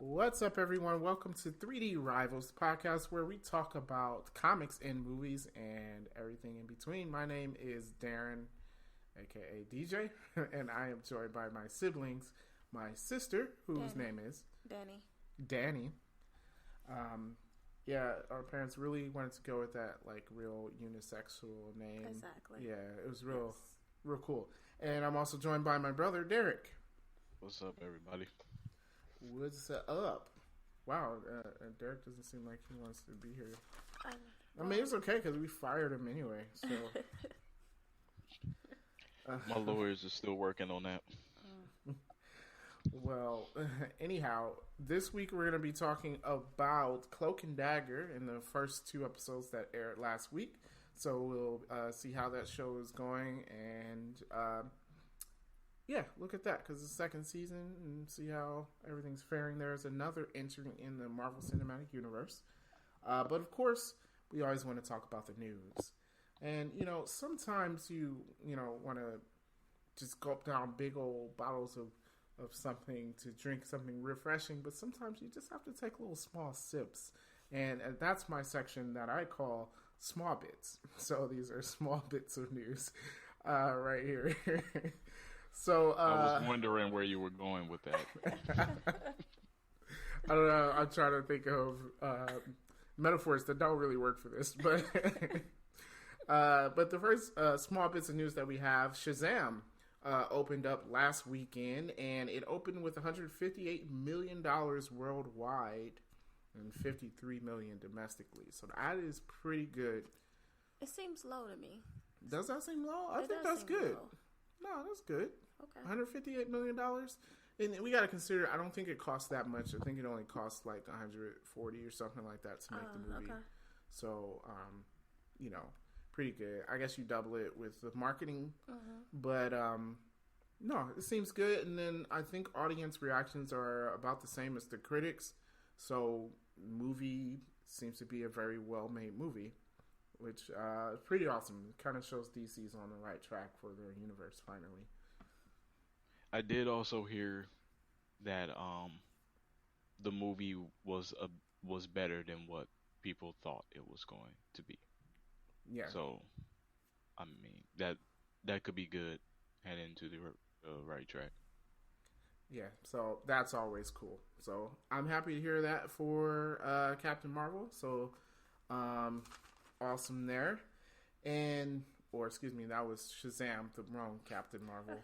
What's up, everyone? Welcome to 3D Rivals, the podcast where we talk about comics and movies and everything in between. My name is Darren, aka DJ, and I am joined by my siblings, my sister, whose name is Danny. Yeah, our parents really wanted to go with that real unisexual name. Exactly. Yeah, it was real cool. And I'm also joined by my brother Derek. What's up, everybody? What's up? Wow, Derek doesn't seem like he wants to be here. I mean, it's okay because we fired him anyway. So, my lawyers are still working on that. Well, anyhow, this week we're going to be talking about Cloak and Dagger in the first two episodes that aired last week. So we'll see how that show is going and look at that because it's the second season and see how everything's faring. There's another entry in the Marvel Cinematic Universe. But of course, we always want to talk about the news. And, sometimes you want to just gulp down big old bottles of something to drink something refreshing, but sometimes you just have to take little small sips. And that's my section that I call small bits. So these are small bits of news right here. So I was wondering where you were going with that. I don't know. I'm trying to think of metaphors that don't really work for this, but but the first small bits of news that we have: Shazam opened up last weekend, and it opened with $158 million worldwide and $53 million domestically. So that is pretty good. It seems low to me. Does that seem low? I think that's good. Low. No, that's good. Okay. $158 million. And we got to consider, I don't think it costs that much. I think it only costs like 140 or something like that to make the movie. Okay. So, pretty good. I guess you double it with the marketing. But, no, it seems good. And then I think audience reactions are about the same as the critics. So, movie seems to be a very well-made movie, which is pretty awesome. It kind of shows DC's on the right track for their universe finally. I did also hear that the movie was better than what people thought it was going to be. Yeah. So, I mean that could be good, head into the right track. Yeah, so that's always cool. So I'm happy to hear that for Captain Marvel. So awesome there. That was Shazam, the wrong Captain Marvel.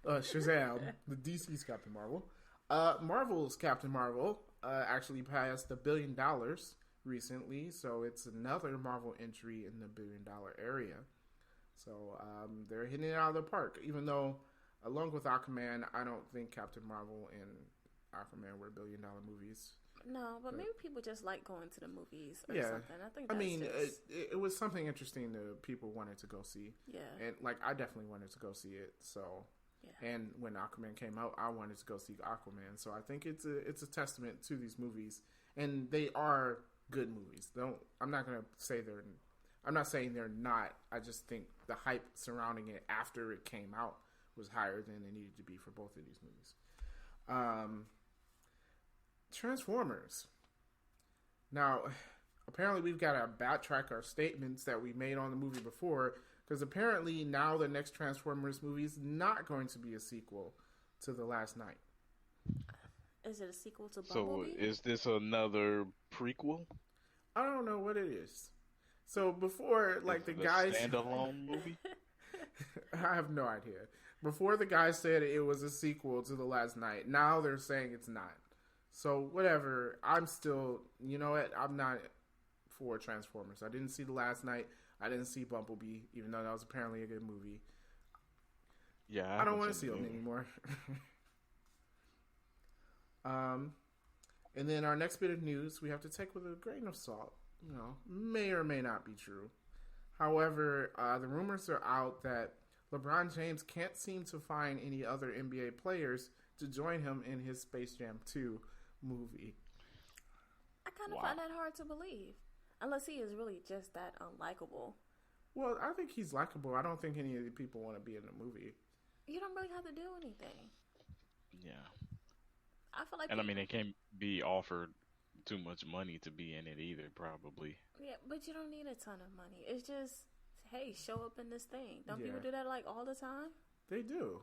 Shazam, the DC's Captain Marvel. Marvel's Captain Marvel actually passed $1 billion recently, so it's another Marvel entry in the $1 billion area. So they're hitting it out of the park, even though, along with Aquaman, I don't think Captain Marvel and Aquaman were $1 billion movies. No, but maybe people just like going to the movies or something. I think that's it was something interesting that people wanted to go see. Yeah. And, I definitely wanted to go see it, so... Yeah. And when Aquaman came out, I wanted to go see Aquaman. So I think it's a testament to these movies. And they are good movies. I'm not saying they're not. I just think the hype surrounding it after it came out was higher than it needed to be for both of these movies. Transformers. Now, apparently we've got to backtrack our statements that we made on the movie before, because apparently now the next Transformers movie is not going to be a sequel to The Last Knight. Is it a sequel to Bumblebee? So is this another prequel? I don't know what it is. So before, the guys... standalone movie? I have no idea. Before the guys said it was a sequel to The Last Knight, now they're saying it's not. So, whatever. I'm still... You know what? I'm not for Transformers. I didn't see The Last Knight. I didn't see Bumblebee, even though that was apparently a good movie. Yeah, I don't want to see them anymore. And then our next bit of news, we have to take with a grain of salt. May or may not be true. However, the rumors are out that LeBron James can't seem to find any other NBA players to join him in his Space Jam 2 movie. I kind of find that hard to believe. Unless he is really just that unlikable. Well, I think he's likable. I don't think any of the people want to be in the movie. You don't really have to do anything. Yeah. I feel like And I mean, people. they can't be offered too much money to be in it either, probably. Yeah, but you don't need a ton of money. It's just, hey, show up in this thing. Don't people Yeah, do that like all the time? they do.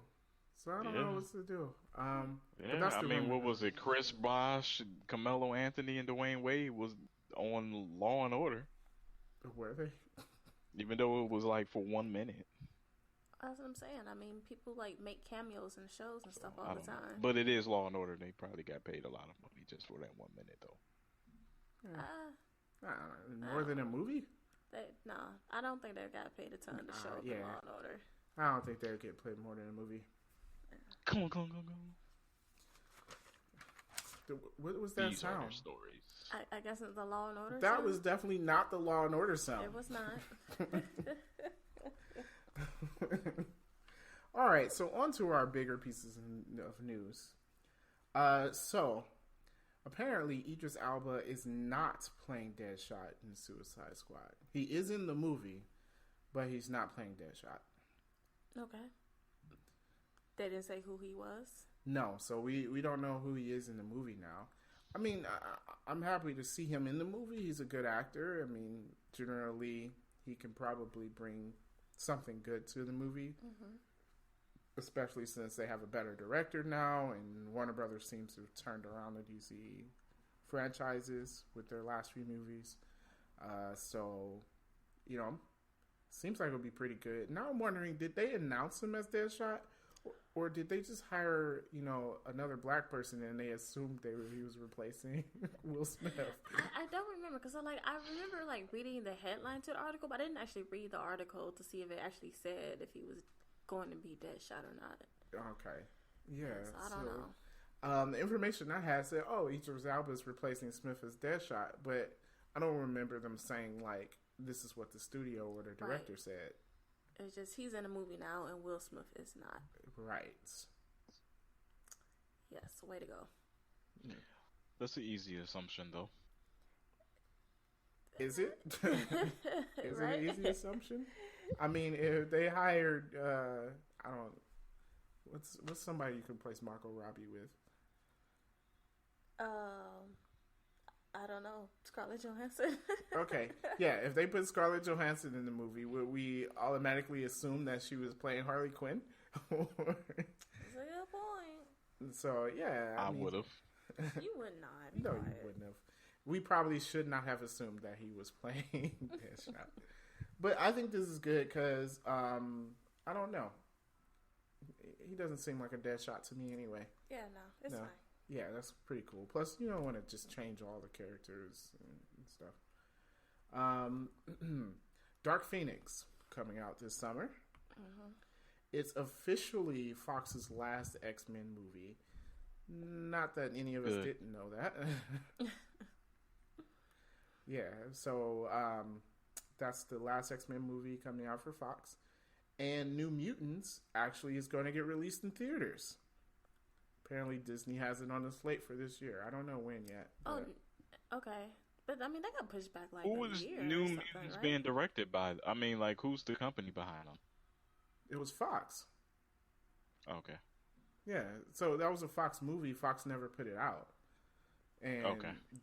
So I don't Yeah. know what to do. But Yeah, that's I the mean, rumor what though. was it? Chris Bosh, Carmelo Anthony, and Dwayne Wade was on Law and Order, Were they? even though it was like for 1 minute. That's what I'm saying. I mean, people like make cameos in shows and So stuff I all the don't know, time. but it is Law and Order. They probably got paid a lot of money just for that 1 minute, though. Yeah. Uh, More than a movie? no, I don't think they got paid a ton to show up in Yeah. Law and Order. I don't think they would get played more than a movie. Come on, come on, come on, come on. What was that These are their sound? stories. I guess it's the Law and Order. That sound? was definitely not the Law and Order sound. It was not. All right, so on to our bigger pieces of news. So apparently Idris Elba is not playing Deadshot in Suicide Squad. He is in the movie, but he's not playing Deadshot. Okay. They didn't say who he was. No, so we don't know who he is in the movie now. I mean, I'm happy to see him in the movie. He's a good actor. I mean, generally, he can probably bring something good to the movie, especially since they have a better director now, and Warner Brothers seems to have turned around the DC franchises with their last few movies. So, you know, seems like it'll be pretty good. Now I'm wondering, did they announce him as Deadshot? Or did they just hire, another black person and they assumed he was replacing Will Smith? I don't remember because I remember reading the headline to the article, but I didn't actually read the article to see if it actually said if he was going to be Deadshot or not. Okay, yeah. So I don't know. The information I had said, Idris Elba is replacing Smith as Deadshot, but I don't remember them saying this is what the studio or the director said. It's just he's in a movie now and Will Smith is not. Right. Yes, way to go. That's an easy assumption, though. Is it? Is Right? it an easy assumption? I mean, if they hired, I don't. What's somebody you can place Margot Robbie with? I don't know. Scarlett Johansson. Okay, yeah. If they put Scarlett Johansson in the movie, would we automatically assume that she was playing Harley Quinn? That's a good point. So yeah, I would have. You would not. No, you wouldn't have. We probably should not have assumed that he was playing Deadshot. But I think this is good because I don't know. He doesn't seem like a Deadshot to me anyway. Yeah, no, it's fine. Yeah, that's pretty cool. Plus, you don't want to just change all the characters and stuff. Dark Phoenix coming out this summer. It's officially Fox's last X-Men movie. Not that any of us didn't know that. Yeah, so that's the last X-Men movie coming out for Fox. And New Mutants actually is going to get released in theaters. Apparently Disney has it on the slate for this year. I don't know when yet. Oh, okay. But, I mean, they got pushed back Who a is year New or Mutants something, right? being directed by? I mean, who's the company behind them? It was Fox. Okay. Yeah, so that was a Fox movie. Fox never put it out. And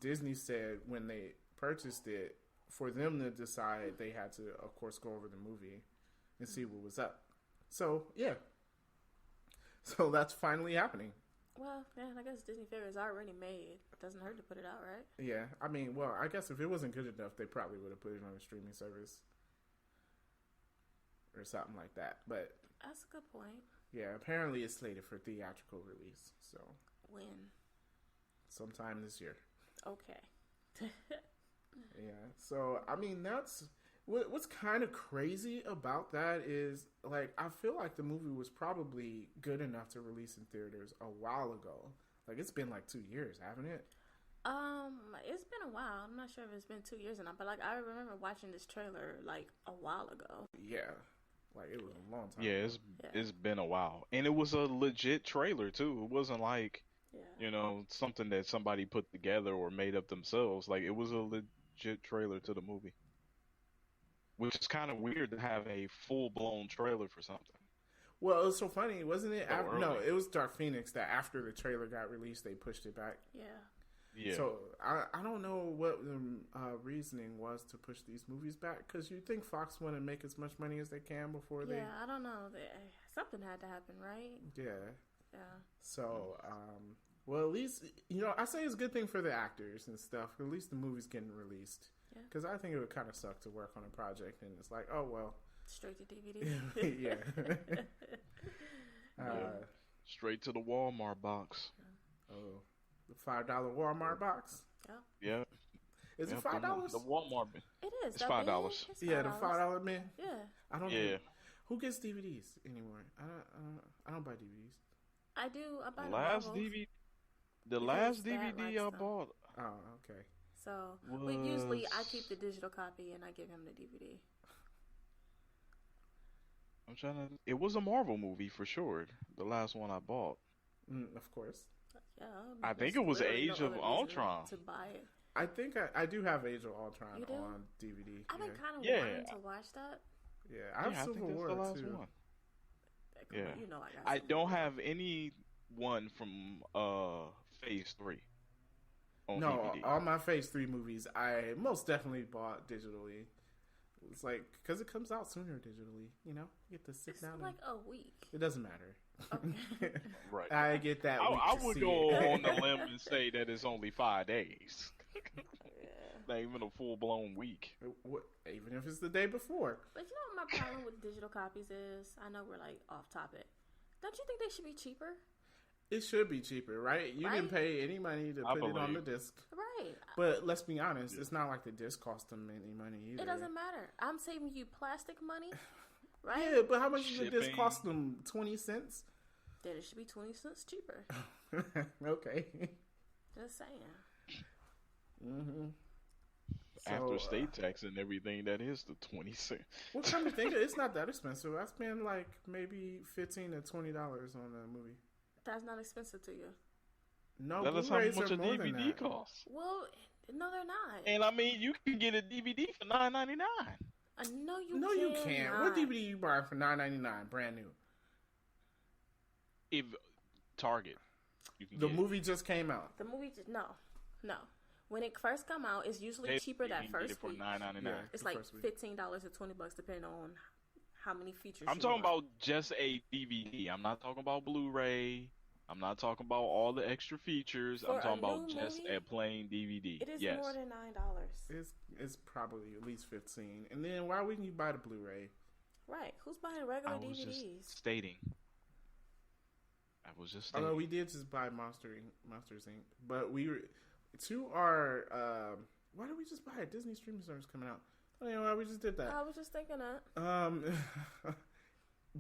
Disney said when they purchased it, for them to decide, they had to, of course, go over the movie and see what was up. So, yeah. So that's finally happening. Well, yeah, I guess Disney figures already made. It doesn't hurt to put it out, right? Yeah, I mean, well, I guess if it wasn't good enough, they probably would have put it on a streaming service or something like that. But That's a good point. yeah, apparently it's slated for theatrical release. So When? sometime this year. Okay. Yeah. So I mean, that's what's kind of crazy about that is I feel like the movie was probably good enough to release in theaters a while ago. It's been 2 years, haven't it? It's been a while. I'm not sure if it's been 2 years or not, but I remember watching this trailer a while ago. Yeah. It was a long time Yeah, ago. it's been a while, and it was a legit trailer too. It wasn't Yeah. something that somebody put together or made up themselves. It was a legit trailer to the movie, which is kind of weird to have a full blown trailer for something. Well, it was so funny, wasn't it? So No, early. it was Dark Phoenix that after the trailer got released, they pushed it back. Yeah. Yeah. So I don't know what the reasoning was to push these movies back, because you think Fox want to make as much money as they can before they. Yeah, I don't know. Something had to happen, right? Yeah. Yeah. So, well, at least I say it's a good thing for the actors and stuff. At least the movie's getting released. Yeah. Because I think it would kind of suck to work on a project and it's like, oh well. Straight to DVD. Yeah. Straight to the Walmart box. Oh, the $5 Walmart box. Yeah. Yeah. Is it Yep, $5? The Walmart. It is. It's that $5. big? It's Yeah, the $5 man. Yeah. I don't. Yeah. Who gets DVDs anymore? I don't buy DVDs. I do. I buy The last novels. DVD. The Because last Dad DVD likes I them. bought. Oh, okay. So, but usually I Was- keep the digital copy and I give him the DVD. I'm trying to. It was a Marvel movie for sure. The last one I bought. Of course. Yeah. I think there's it was literally Age no of other reason Ultron. to buy it. I think I do have Age of Ultron You do? on DVD. I've been kind of Yeah. wanting to watch that. Yeah, I have Yeah, I Civil think that's War the last too. one. Come on, Yeah. you know I got. I Civil don't War. have any one from Phase 3 on No, DVD. all my Phase 3 movies I most definitely bought digitally. It's like, because it comes out sooner digitally, you get to sit It's down like and... a week. It doesn't matter. Okay. Right. I get that week I to would see go it. on the limb and say that it's only 5 days. Yeah. Not even a full blown week. Even if it's the day before. But you know what my problem with digital copies is? I know we're like off topic. Don't you think they should be cheaper? It should be cheaper, right? You didn't Right? pay any money to I put it on the believe. disc. Right. But let's be honest, it's not like the disc cost them any money either. It doesn't matter. I'm saving you plastic money, right? Yeah, but how much does the disc Shipping. cost them? 20 cents? Then it should be 20 cents cheaper. Okay. Just saying. Mm-hmm. After state tax and everything, that is the 20 cents. Well, come to think of it, it's not that expensive. I spend like maybe $15 to $20 on a movie. That's not expensive to you. No, That is how Blu-rays much are a more than DVD that. costs. Well, no, they're not. And I mean, you can get a DVD for $9.99. No, you No, you can't. What DVD you buy for $9.99, brand new? If Target, you can The get movie just came out. The movie, no. When it first come out, it's usually cheaper that you can get first it for week. $9.99. Yeah. It's the like first week. $15 or $20 depending on how many features. I'm you talking want. about just a DVD. I'm not talking about Blu-ray. I'm not talking about all the extra features. For I'm a talking about new just movie, a plain DVD. It is yes. more than $9. It's probably at least 15. And then why wouldn't you buy the Blu-ray? Right? Who's buying regular I was DVDs? just stating. I was just Although stating. we did just buy Monsters Inc. But we were to our why did we just buy a Disney streaming service coming out? I don't know why we just did that. I was just thinking that.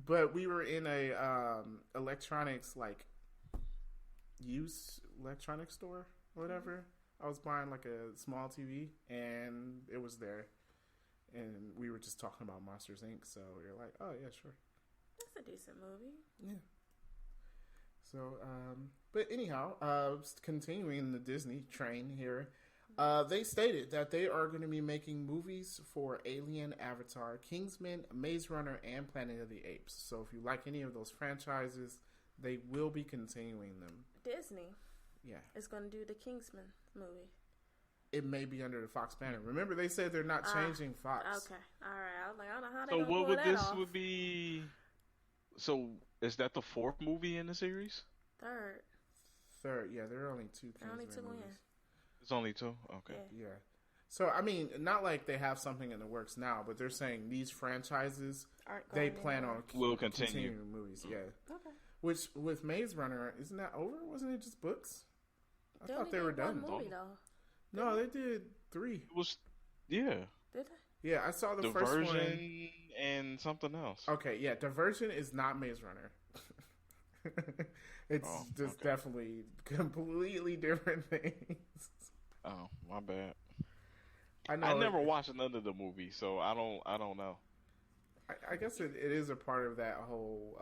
But we were in a electronics used electronics store or whatever. I was buying like a small TV and it was there. And we were just talking about Monsters Inc. So we were like, oh yeah, sure. That's a decent movie. Yeah. So, but anyhow, continuing the Disney train here, they stated that they are going to be making movies for Alien, Avatar, Kingsman, Maze Runner, and Planet of the Apes. So if you like any of those franchises, they will be continuing them. Disney Yeah. is going to do the Kingsman movie. It may be under the Fox banner. Remember, they said they're not changing Fox. Okay. All right. I was like, I don't know how they So gonna what pull would that this off. would be? So is that the 4th movie in the series? Third, yeah, there are only two There are only Kingsman two in. movies. It's only 2. Okay. Yeah. Yeah. So, I mean, not like they have something in the works now, but they're saying these franchises, Aren't they going plan anywhere. on Will continue. continuing movies. Yeah. Okay. Which, with Maze Runner, isn't that over? Wasn't it just books? I They thought only they were did one done. movie though. No, they did 3. It was, yeah, Did they? Yeah, I saw the first Diversion one. and something else. Okay, yeah, Diversion is not Maze Runner. It's Oh, just okay. definitely completely different things. Oh, my bad. I know. I never watched none of the movies, so I don't know. I guess it is a part of that whole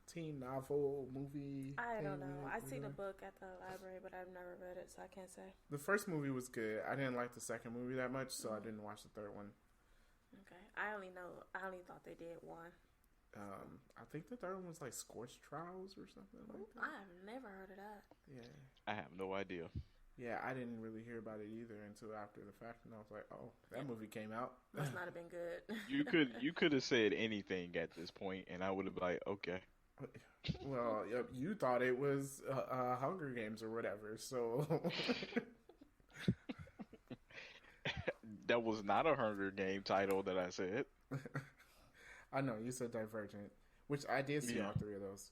teen novel movie. I don't thing, know. I see the whatever. book at the library, but I've never read it, so I can't say. The first movie was good. I didn't like the second movie that much, so I didn't watch the third one. Okay. I only thought they did one. I think the third one was like Scorched Trials or something like Ooh, that. I have never heard of that. Yeah. I have no idea. Yeah, I didn't really hear about it either until after the fact, and I was like, "Oh, that movie came out." Must not have been good. You could have said anything at this point, and I would have been like, okay. Well, you thought it was Hunger Games or whatever, so That was not a Hunger Game title that I said. I know you said Divergent, which I did see all three of those.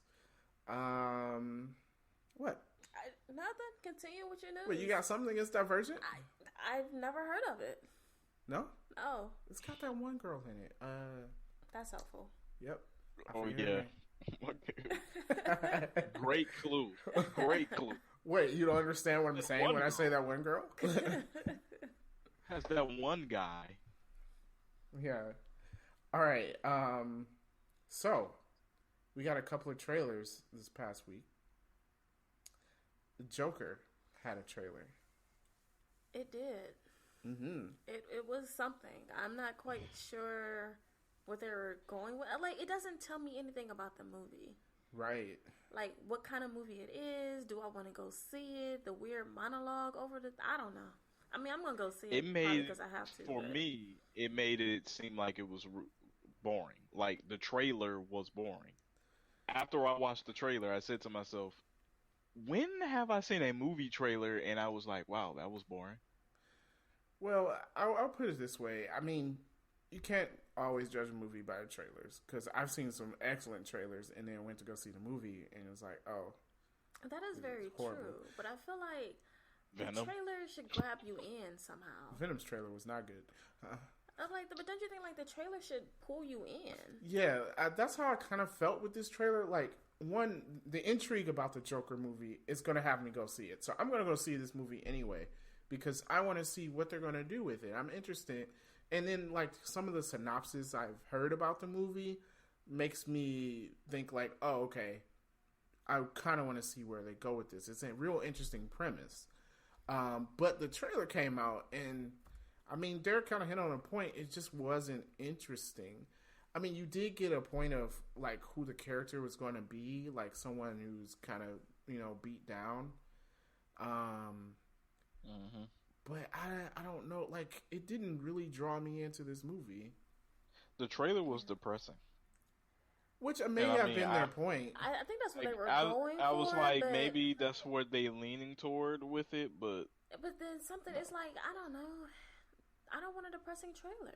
What? Nothing. Continue with your news. Wait, you got something against Divergent? I've never heard of it. No? Oh. It's got that one girl in it. That's helpful. Yep. Oh yeah. Great clue. Great clue. Wait, you don't understand what I'm saying when I say that one girl? Has that one guy. Yeah. All right. So we got a couple of trailers this past week. The Joker had a trailer. It did. Mm-hmm. It was something. I'm not quite sure what they were going with. Like, it doesn't tell me anything about the movie. Right. Like, what kind of movie it is. Do I want to go see it? The weird monologue over the... I don't know. I mean, I'm going to go see it probably because I have to. For me, it made it seem like it was boring. Like, the trailer was boring. After I watched the trailer, I said to myself, when have I seen a movie trailer and I was like, wow, that was boring? Well, I'll put it this way. I mean, you can't always judge a movie by the trailers, because I've seen some excellent trailers and then went to go see the movie and it was like, oh. That is very true. But I feel like the trailer should grab you in somehow. Venom's trailer was not good. But don't you think like the trailer should pull you in? Yeah, that's how I kind of felt with this trailer. Like, one, the intrigue about the Joker movie is going to have me go see it. So I'm going to go see this movie anyway, because I want to see what they're going to do with it. I'm interested. And then, like, some of the synopsis I've heard about the movie makes me think, like, oh, okay, I kind of want to see where they go with this. It's a real interesting premise. But the trailer came out, and, I mean, Derek kind of hit on a point. It just wasn't interesting. I mean, you did get a point of, like, who the character was going to be, like, someone who's kind of, you know, beat down. But I don't know, like, it didn't really draw me into this movie. The trailer was depressing. Which may have been their point. I think that's what they were going for. I was like, maybe that's what they leaning toward with it, but... But then something, it's like, I don't know. I don't want a depressing trailer.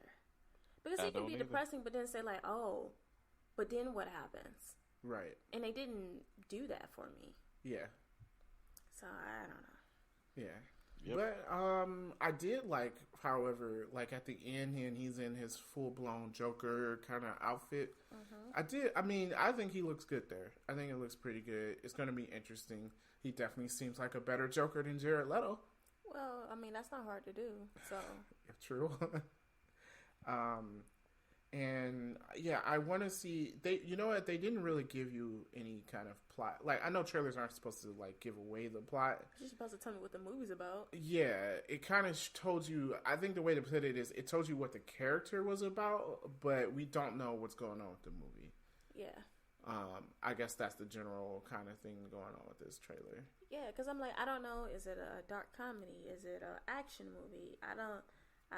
Because it can be depressing, but then say like, oh, but then what happens? Right. And they didn't do that for me. Yeah. So, I don't know. Yeah. Yep. But I did like, however, like at the end, and he's in his full-blown Joker kind of outfit. I think he looks good there. I think it looks pretty good. It's going to be interesting. He definitely seems like a better Joker than Jared Leto. Well, I mean, that's not hard to do, so. True. And yeah, I want to see, you know what, they didn't really give you any kind of plot. Like, I know trailers aren't supposed to like give away the plot. You're supposed to tell me what the movie's about. Yeah, it kind of told you, I think the way to put it is, it told you what the character was about, but we don't know what's going on with the movie. Yeah. I guess that's the general kind of thing going on with this trailer. Yeah, because I'm like, I don't know, is it a dark comedy? Is it an action movie? I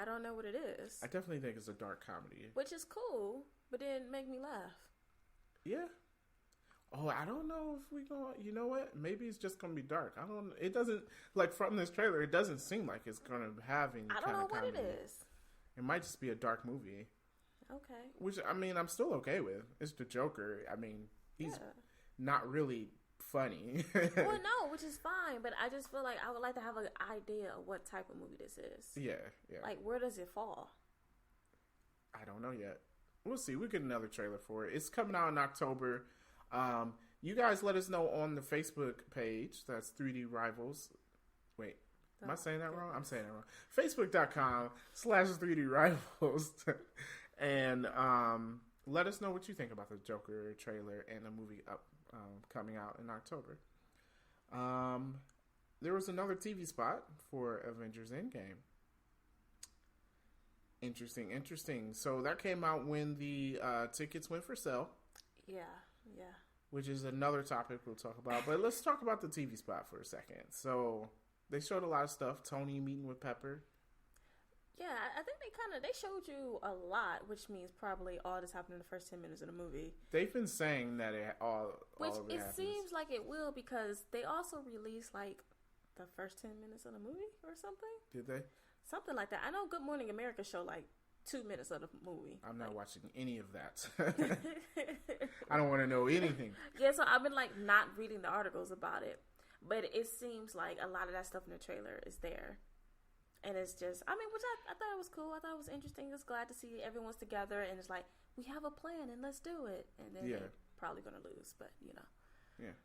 don't know what it is. I definitely think it's a dark comedy. Which is cool, but didn't make me laugh. Yeah. Oh, I don't know if we going to... You know what? Maybe it's just going to be dark. I don't... It doesn't... Like, from this trailer, it doesn't seem like it's going to have any kind of comedy. I don't know what it is. It might just be a dark movie. Okay. Which, I mean, I'm still okay with. It's the Joker. I mean, he's not really funny. Well, no, which is fine, but I just feel like I would like to have an idea of what type of movie this is. Yeah, yeah. Like, where does it fall? I don't know yet. We'll see. We'll get another trailer for it. It's coming out in October. You guys let us know on the Facebook page. That's 3D Rivals. Wait, am I saying that wrong? I'm saying that wrong. Facebook.com/3D Rivals. And let us know what you think about the Joker trailer and the movie coming out in October. There was another TV spot for Avengers Endgame. Interesting. So that came out when the tickets went for sale. Yeah, yeah. Which is another topic we'll talk about. But let's talk about the TV spot for a second. So they showed a lot of stuff. Tony meeting with Pepper. Yeah, I think they showed you a lot, which means probably all this happened in the first 10 minutes of the movie. They've been saying that all which of it it happens. Seems like it will, because they also released like the first 10 minutes of the movie or something. Did they? Something like that. I know Good Morning America showed like 2 minutes of the movie. I'm not watching any of that. I don't want to know anything. Yeah, so I've been like not reading the articles about it, but it seems like a lot of that stuff in the trailer is there. And it's just, I mean, which I thought it was cool. I thought it was interesting. Just glad to see everyone's together, and it's like, we have a plan and let's do it. And then they're probably going to lose, but you know. Yeah.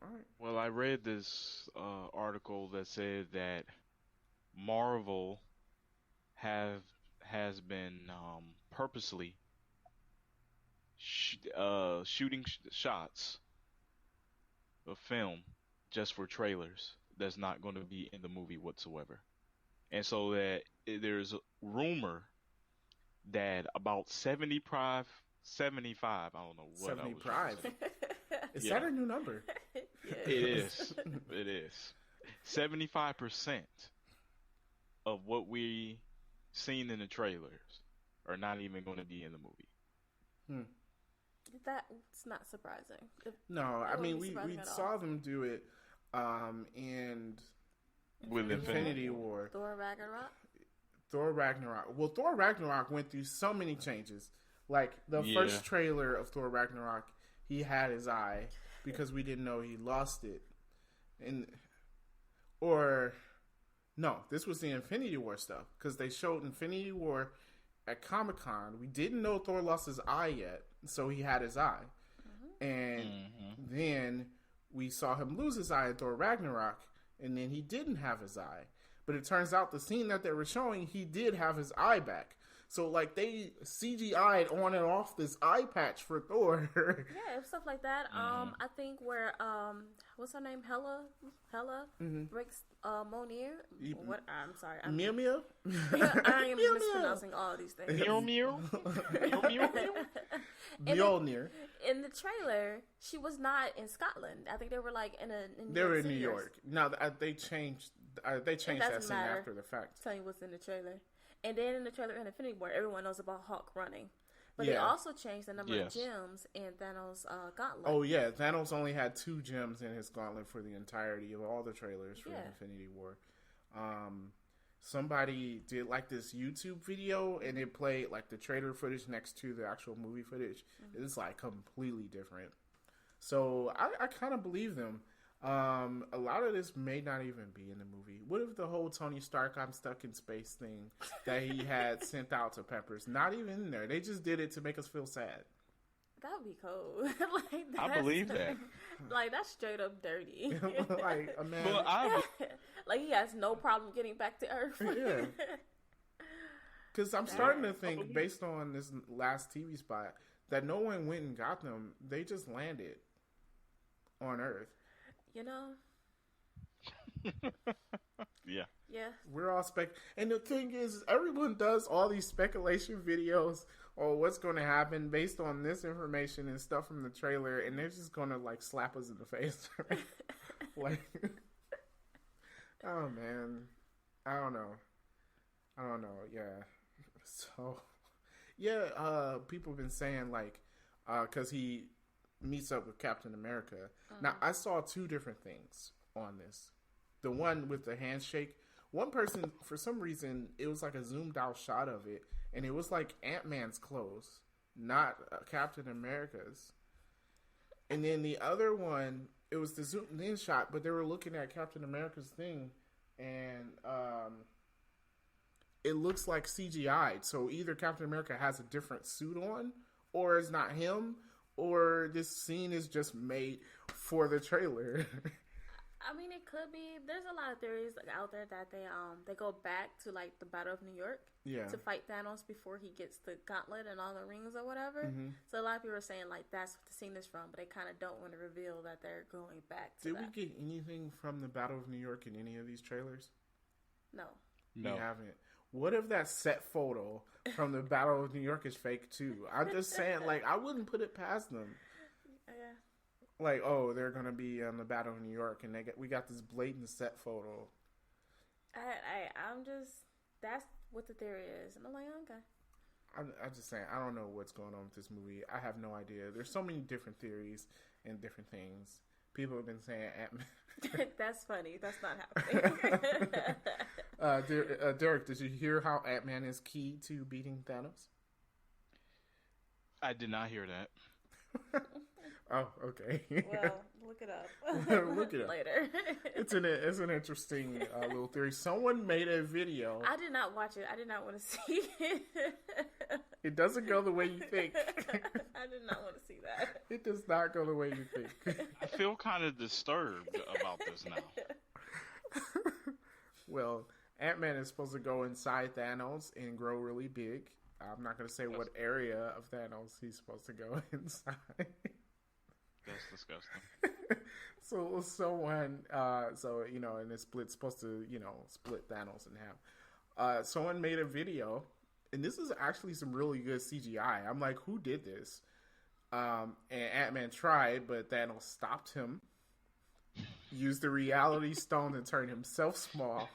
All right. Well, I read this article that said that Marvel has been purposely shooting shots of film just for trailers that's not going to be in the movie whatsoever. And so that there's a rumor that about 75, I don't know what 75. Is Yeah. that a new number? It is. It is. 75% of what we seen in the trailers are not even going to be in the movie. That's not surprising. No, I mean, we saw them do it and With Infinity War. Thor Ragnarok. Well, Thor Ragnarok went through so many changes. Like, the first trailer of Thor Ragnarok, he had his eye because we didn't know he lost it. No, this was the Infinity War stuff, because they showed Infinity War at Comic-Con. We didn't know Thor lost his eye yet, so he had his eye. And then we saw him lose his eye in Thor Ragnarok, and then he didn't have his eye. But it turns out the scene that they were showing, he did have his eye back. So, like, they CGI'd on and off this eye patch for Thor. Yeah, stuff like that. I think where, what's her name? Hela breaks Mjolnir. What? I'm sorry. Mew Mew? I am mispronouncing all these things. Mew. Mjolnir. In the trailer, she was not in Scotland. I think they were like in they were in New York. No, they changed that scene matter. after the fact. Tell you what's in the trailer. And then in the trailer in Infinity War, everyone knows about Hulk running. But they also changed the number of gems in Thanos' gauntlet. Oh, yeah. Thanos only had 2 gems in his gauntlet for the entirety of all the trailers for Infinity War. Somebody did like this YouTube video, and it played like the trailer footage next to the actual movie footage. It's like completely different. So I kind of believe them. A lot of this may not even be in the movie. What if the whole Tony Stark I'm stuck in space thing that he had sent out to Pepper's not even in there? They just did it to make us feel sad. That would be cool. Like, I believe that. Like, that's straight up dirty. Like, a man. Well, like, he has no problem getting back to Earth. Yeah. Because I'm starting to think, based on this last TV spot, that no one went and got them. They just landed on Earth. You know? Yeah. We're all and the thing is, everyone does all these speculation videos on what's going to happen based on this information and stuff from the trailer, and they're just going to, like, slap us in the face. Like, oh, man. I don't know. Yeah. So, yeah, people have been saying, like, because he meets up with Captain America. Now, I saw 2 different things on this. The one with the handshake. One person, for some reason, it was like a zoomed out shot of it, and it was like Ant-Man's clothes, not Captain America's. And then the other one, it was the zoomed in shot, but they were looking at Captain America's thing, and it looks like CGI'd. So either Captain America has a different suit on, or it's not him, or this scene is just made for the trailer. I mean, it could be. There's a lot of theories out there that they go back to like the Battle of New York to fight Thanos before he gets the gauntlet and all the rings or whatever. So a lot of people are saying like that's what the scene is from, but they kind of don't want to reveal that they're going back to that. Did we get anything from the Battle of New York in any of these trailers? No. We haven't. What if that set photo from the Battle of New York is fake too? I'm just saying, like, I wouldn't put it past them. Yeah. Like, oh, they're gonna be on the Battle of New York, and we got this blatant set photo. I'm just, that's what the theory is, and I'm like, okay. I'm just saying, I don't know what's going on with this movie. I have no idea. There's so many different theories and different things. People have been saying Ant-Man. That's funny. That's not happening. Derek, did you hear how Ant-Man is key to beating Thanos? I did not hear that. Oh, okay. Well, look it up. Look it up later. It's an interesting little theory. Someone made a video. I did not watch it. I did not want to see it. It doesn't go the way you think. I did not want to see that. It does not go the way you think. I feel kind of disturbed about this now. Well, Ant-Man is supposed to go inside Thanos and grow really big. I'm not going to say what area of Thanos he's supposed to go inside. That's disgusting. So someone, and it's supposed to, split Thanos in half. Someone made a video, and this is actually some really good CGI. I'm like, who did this? And Ant-Man tried, but Thanos stopped him. Used the reality stone to turn himself small.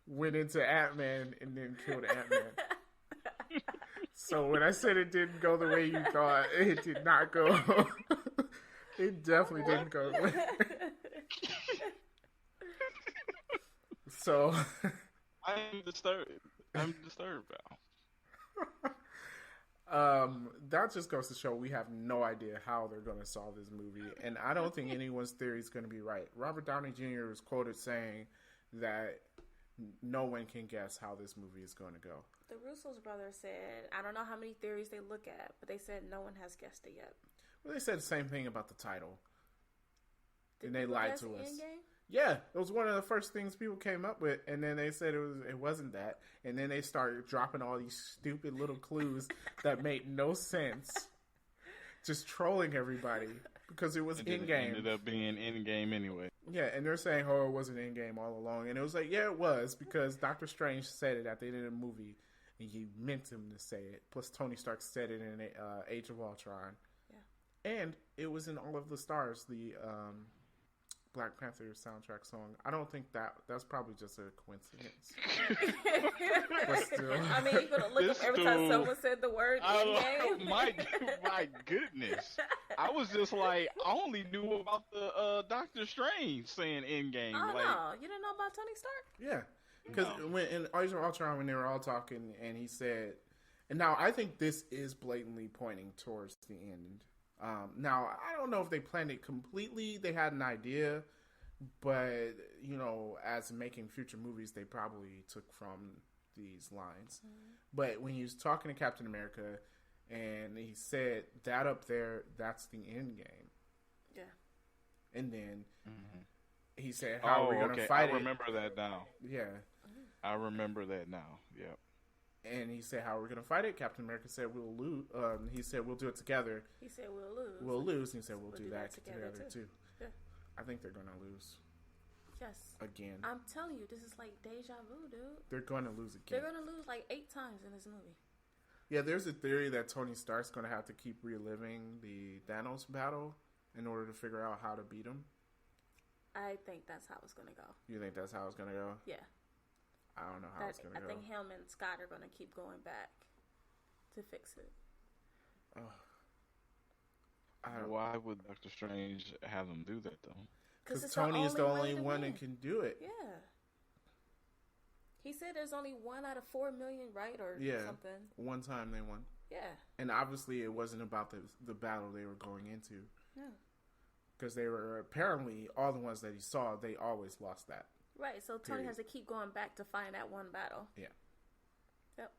Went into Ant-Man and then killed Ant-Man. So when I said it didn't go the way you thought, it did not go. It definitely didn't go the way. So I'm disturbed now. That just goes to show we have no idea how they're going to solve this movie, and I don't think anyone's theory is going to be right. Robert Downey Jr. was quoted saying that no one can guess how this movie is going to go. The Russo's brothers said, I don't know how many theories they look at, but they said no one has guessed it yet. Well, they said the same thing about the title. And they people lied guess to us. Endgame? Yeah, it was one of the first things people came up with, and then they said it wasn't that, and then they started dropping all these stupid little clues that made no sense, just trolling everybody because it was in game. It ended up being in game anyway. Yeah, and they're saying, "Oh, it wasn't in game all along," and it was like, "Yeah, it was," because Doctor Strange said it at the end of the movie, and he meant him to say it. Plus, Tony Stark said it in Age of Ultron. Yeah, and it was in all of the stars. The Black Panther soundtrack song. I don't think that's probably just a coincidence. But still. I mean, you're gonna look up every time someone said the word in-game. My goodness. I was just like, I only knew about the Doctor Strange saying in-game. Oh, like, no. You didn't know about Tony Stark? Yeah. Because when in Age of Ultron, when they were all talking, and he said, and now I think this is blatantly pointing towards the end. Now, I don't know if they planned it completely. They had an idea, but, as making future movies, they probably took from these lines. Mm-hmm. But when he was talking to Captain America, and he said, that up there, that's the end game. Yeah. And then he said, how are we going to fight it? I remember that now. Yeah. I remember that now. Yep. And he said, how are we going to fight it? Captain America said, we'll lose. He said, we'll do it together. He said, we'll lose. We'll lose. And he said, we'll do that together too. Yeah. I think they're going to lose. Yes. Again. I'm telling you, this is like deja vu, dude. They're going to lose again. They're going to lose like 8 times in this movie. Yeah, there's a theory that Tony Stark's going to have to keep reliving the Thanos battle in order to figure out how to beat him. I think that's how it's going to go. You think that's how it's going to go? Yeah. I don't know how it's going to go. I think him and Scott are going to keep going back to fix it. Why would Doctor Strange have them do that, though? Because Tony is the only one that can do it. Yeah. He said there's only 1 out of 4 million, right? Or something. One time they won. Yeah. And obviously it wasn't about the battle they were going into. Yeah. Because they were apparently, all the ones that he saw, they always lost that. Right, so Tony has to keep going back to find that one battle. Yeah. Yep.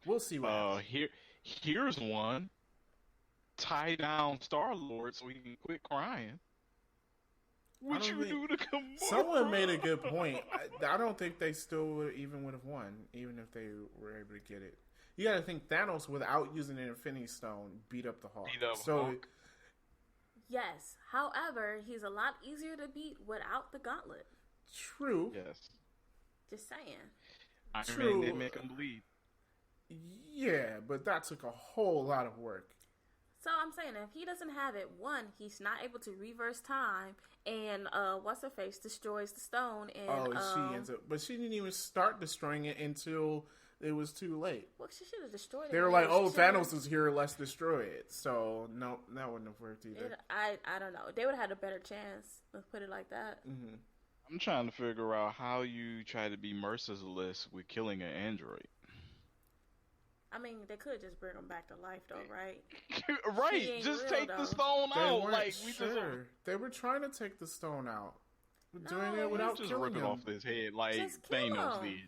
We'll see what happens. Here's one. Tie down Star-Lord so he can quit crying. What you do to come Someone made a good point. I don't think they still would have won, even if they were able to get it. You got to think Thanos, without using an Infinity Stone, beat up the Hulk. Hulk. Yes. However, he's a lot easier to beat without the gauntlet. True. Yes. Just saying. Iron Man True. didn't make him bleed. Yeah, but that took a whole lot of work. So I'm saying if he doesn't have it, one, he's not able to reverse time, and what's her face destroys the stone, and She ends up, but she didn't even start destroying it until it was too late. well, she should have destroyed it. They were like, "Oh, Thanos is here, let's destroy it." So no, that wouldn't have worked either. I don't know. They would have had a better chance. Let's put it like that. Mm-hmm. I'm trying to figure out how you try to be merciless with killing an android. I mean, they could just bring him back to life, though, right? Right, just real, take though. the stone They out. weren't Like we sure. They were trying to take the stone out, but doing No, it without just killing rip it him. off his head like Just kill Thanos him. did.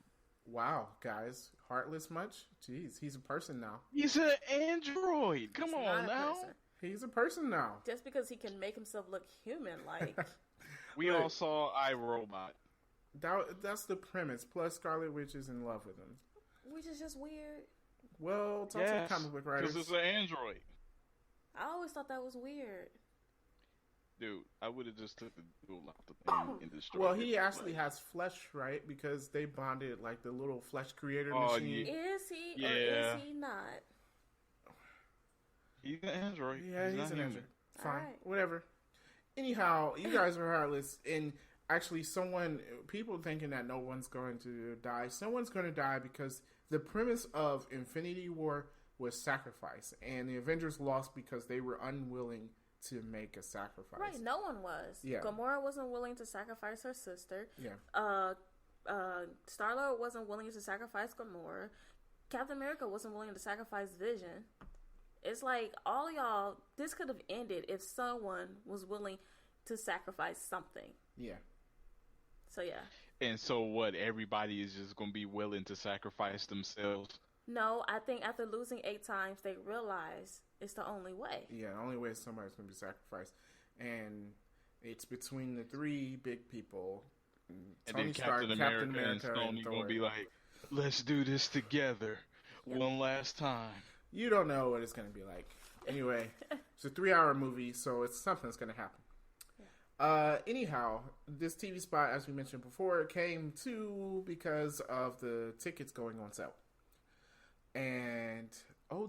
Wow, guys, heartless much? Jeez, he's a person now. He's an android. Come He's on not a now. person. He's a person now. Just because he can make himself look human, like We Right. all saw iRobot. That's the premise. Plus, Scarlet Witch is in love with him. which is just weird. Well, talk to the comic book writers. because it's an android. I always thought that was weird. Dude, I would have just took the duel off the thing and destroyed Well, it. he actually has flesh, right? Because they bonded like the little flesh creator Oh, machine. yeah. Is he or Yeah. is he not? He's an android. Yeah, he's not an human. android. Fine, Alright. whatever. Anyhow, you guys are heartless, and actually, people thinking that no one's going to die. Someone's going to die because the premise of Infinity War was sacrifice, and the Avengers lost because they were unwilling to make a sacrifice. Right, no one was. Yeah. Gamora wasn't willing to sacrifice her sister. Yeah. Star-Lord wasn't willing to sacrifice Gamora. Captain America wasn't willing to sacrifice Vision. It's like all y'all. This could have ended if someone was willing to sacrifice something. Yeah. So yeah. And so what? Everybody is just going to be willing to sacrifice themselves. No, I think after losing 8 times, they realize it's the only way. Yeah, the only way is somebody's going to be sacrificed. And it's between the 3 big people. And Tony then Stark, Captain America and Tony Thor. going to be like, let's do this together one last time. You don't know what it's going to be like. Anyway, it's a 3-hour movie, so it's something that's going to happen. Anyhow, this TV spot, as we mentioned before, came to because of the tickets going on sale. And,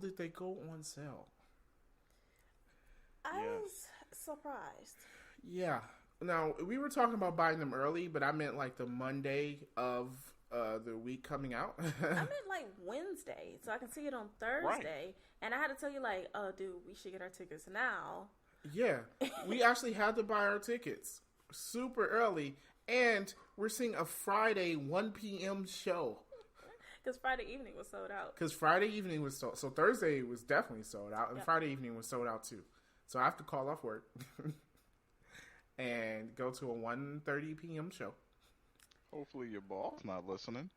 did they go on sale? I Yes. was surprised. Yeah. Now, we were talking about buying them early, but I meant like the Monday of the week coming out. I meant like Wednesday, so I can see it on Thursday. And I had to tell you, like, oh, dude, we should get our tickets now. Yeah. We actually had to buy our tickets super early. And we're seeing a Friday 1 p.m. show. Because Friday evening was sold out. Because Friday evening was sold. So Thursday was definitely sold out. And Yep. Friday evening was sold out too. So I have to call off work and go to a 1:30 p.m. show. Hopefully your boss not listening.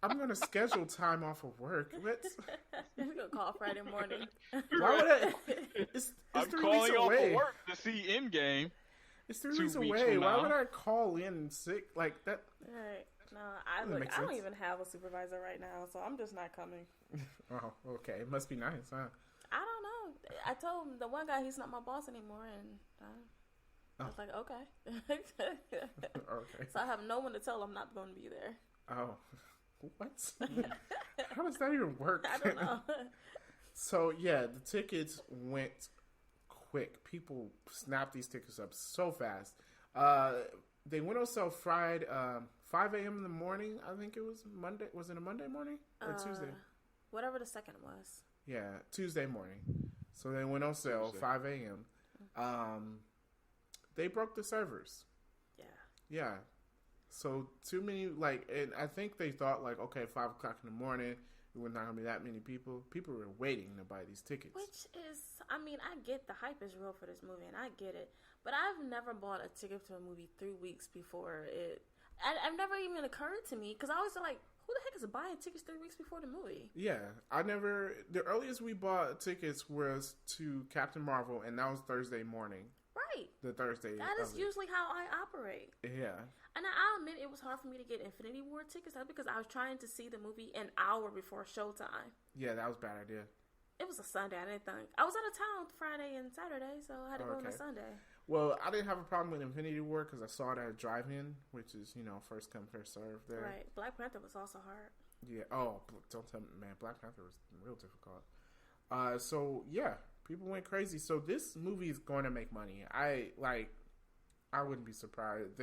I'm going to schedule time off of work. What? We're going to call Friday morning. Why would I? It's I'm 3 calling weeks off away. of work to see Endgame. It's 3 2 weeks weeks away. from Why now. would I call in sick like that? Right. No, That makes I don't sense. even have a supervisor right now, so I'm just not coming. Oh, okay. It must be nice, huh? I don't know. I told the one guy he's not my boss anymore, and I was like, okay. Okay. So I have no one to tell I'm not going to be there. Oh, what? How does that even work? I don't know. So yeah, the tickets went quick. People snapped these tickets up so fast. They went on sale Friday, 5 a.m. in the morning. I think it was Monday. Was it a Monday morning or Tuesday? Whatever the second was. Yeah, Tuesday morning. So they went on sale Tuesday. 5 a.m. They broke the servers. Yeah. Yeah. So too many, and I think they thought okay, 5 o'clock in the morning, there were not gonna be that many people. People were waiting to buy these tickets. Which is, I mean, I get the hype is real for this movie, and I get it. But I've never bought a ticket to a movie 3 weeks before it. I've never even occurred to me, because I always like, who the heck is buying tickets 3 weeks before the movie? Yeah, the earliest we bought tickets was to Captain Marvel, and that was Thursday morning. Right. The Thursday. That is of it. usually how I operate. Yeah. And I'll admit it was hard for me to get Infinity War tickets. That's because I was trying to see the movie an hour before showtime. Yeah, that was a bad idea. It was a Sunday. I didn't think. I was out of town Friday and Saturday, so I had to go on a Sunday. Well, I didn't have a problem with Infinity War because I saw it at a drive-in, which is, first come, first serve there. Right. Black Panther was also hard. Yeah. Oh, don't tell me, man. Black Panther was real difficult. So, yeah. People went crazy. So, this movie is going to make money. I wouldn't be surprised.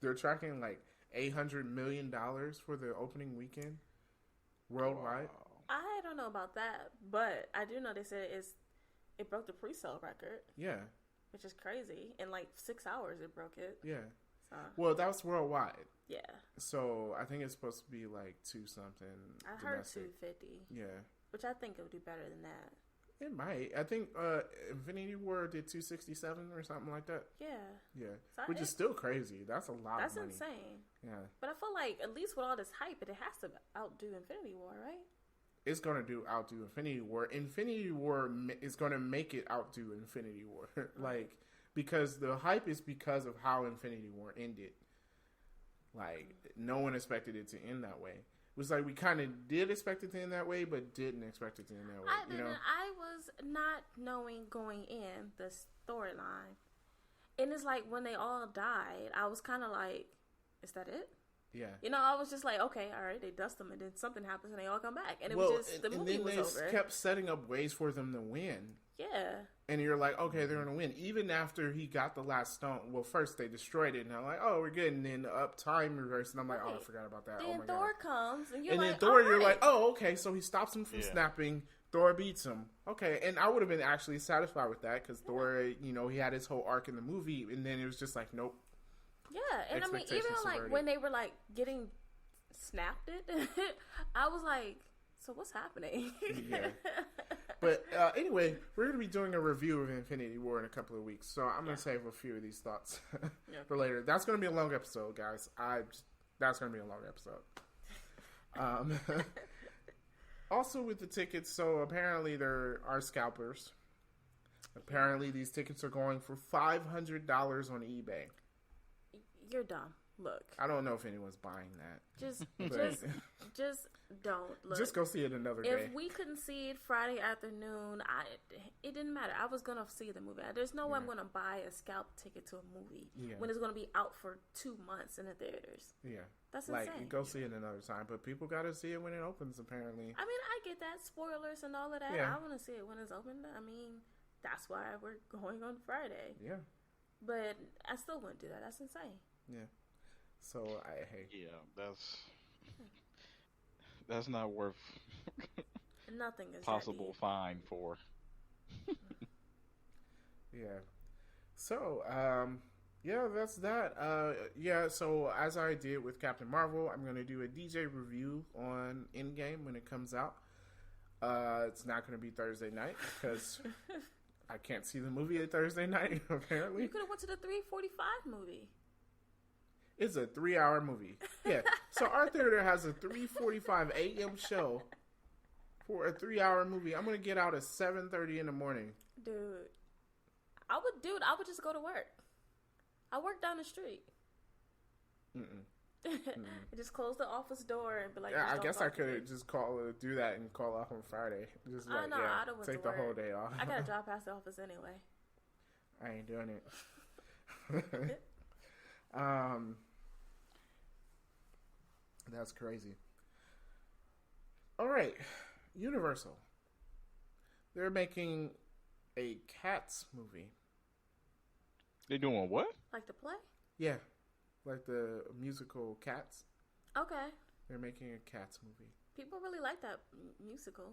They're tracking, like, $800 million for the opening weekend worldwide. Wow. I don't know about that, but I do know they said it broke the pre-sale record. Yeah. Which is crazy. In like 6 hours, it broke it. Yeah. So. Well, that was worldwide. Yeah. So I think it's supposed to be like 2 something. I domestic. heard 250. Yeah. Which I think it would do better than that. It might. I think Infinity War did 267 or something like that. Yeah. Yeah. So which is still crazy. That's a lot of money. That's insane. Yeah. But I feel like at least with all this hype, it has to outdo Infinity War, right? It's going to outdo Infinity War. Infinity War is going to make it outdo Infinity War. Like, because the hype is because of how Infinity War ended. Like, no one expected it to end that way. It was like we kind of did expect it to end that way, but didn't expect it to end that way. I didn't. I was not knowing going in the storyline. And it's like when they all died, I was kind of like, is that it? Yeah. I was just like, okay, all right, they dust them, and then something happens, and they all come back, and it was just the movie was over. And then they kept setting up ways for them to win. Yeah. And you're like, okay, they're gonna win. Even after he got the last stone. Well, first they destroyed it, and I'm like, oh, we're good. And then time reverse, and I'm like, oh, I forgot about that. Then oh my Thor God. comes, and then Thor, you're like, oh, okay, so he stops him from snapping. Thor beats him. Okay, and I would have been actually satisfied with that because Thor, he had his whole arc in the movie, and then it was just like, nope. Yeah, and I mean, even like when they were like getting snapped I was like, so what's happening? Yeah. But anyway, we're going to be doing a review of Infinity War in a couple of weeks, so I'm going to save a few of these thoughts for later. That's going to be a long episode, guys. That's going to be a long episode. Also with the tickets, so apparently there are scalpers. Apparently these tickets are going for $500 on eBay. You're dumb. Look, I don't know if anyone's buying that. Just don't look. Just go see it another day. If we couldn't see it Friday afternoon, it didn't matter. I was gonna see the movie. There's no way I'm gonna buy a scalp ticket to a movie when it's gonna be out for 2 months in the theaters. Yeah, that's insane. Like, go see it another time, but people gotta see it when it opens. Apparently, I mean, I get that, spoilers and all of that. Yeah. I want to see it when it's open. I mean, that's why we're going on Friday. Yeah, but I still wouldn't do that. That's insane. Yeah. So that's not worth nothing is possible fine for. Yeah. So that's that. So as I did with Captain Marvel, I'm gonna do a DJ review on Endgame when it comes out. It's not gonna be Thursday night because I can't see the movie at Thursday night. Apparently, you could have went to the 3:45 movie. It's a 3-hour movie. Yeah. So our theater has a 3:45 a.m. show for a 3-hour movie. I'm gonna get out at 7:30 in the morning. Dude, I would just go to work. I work down the street. Just close the office door and be like, yeah, I guess I could just do that and call off on Friday. Just like, I don't take the whole day off. I gotta drive past the office anyway. I ain't doing it. That's crazy. All right, Universal. They're making a Cats movie. They doing what? Like the play? Yeah, like the musical Cats. Okay. They're making a Cats movie. People really like that musical.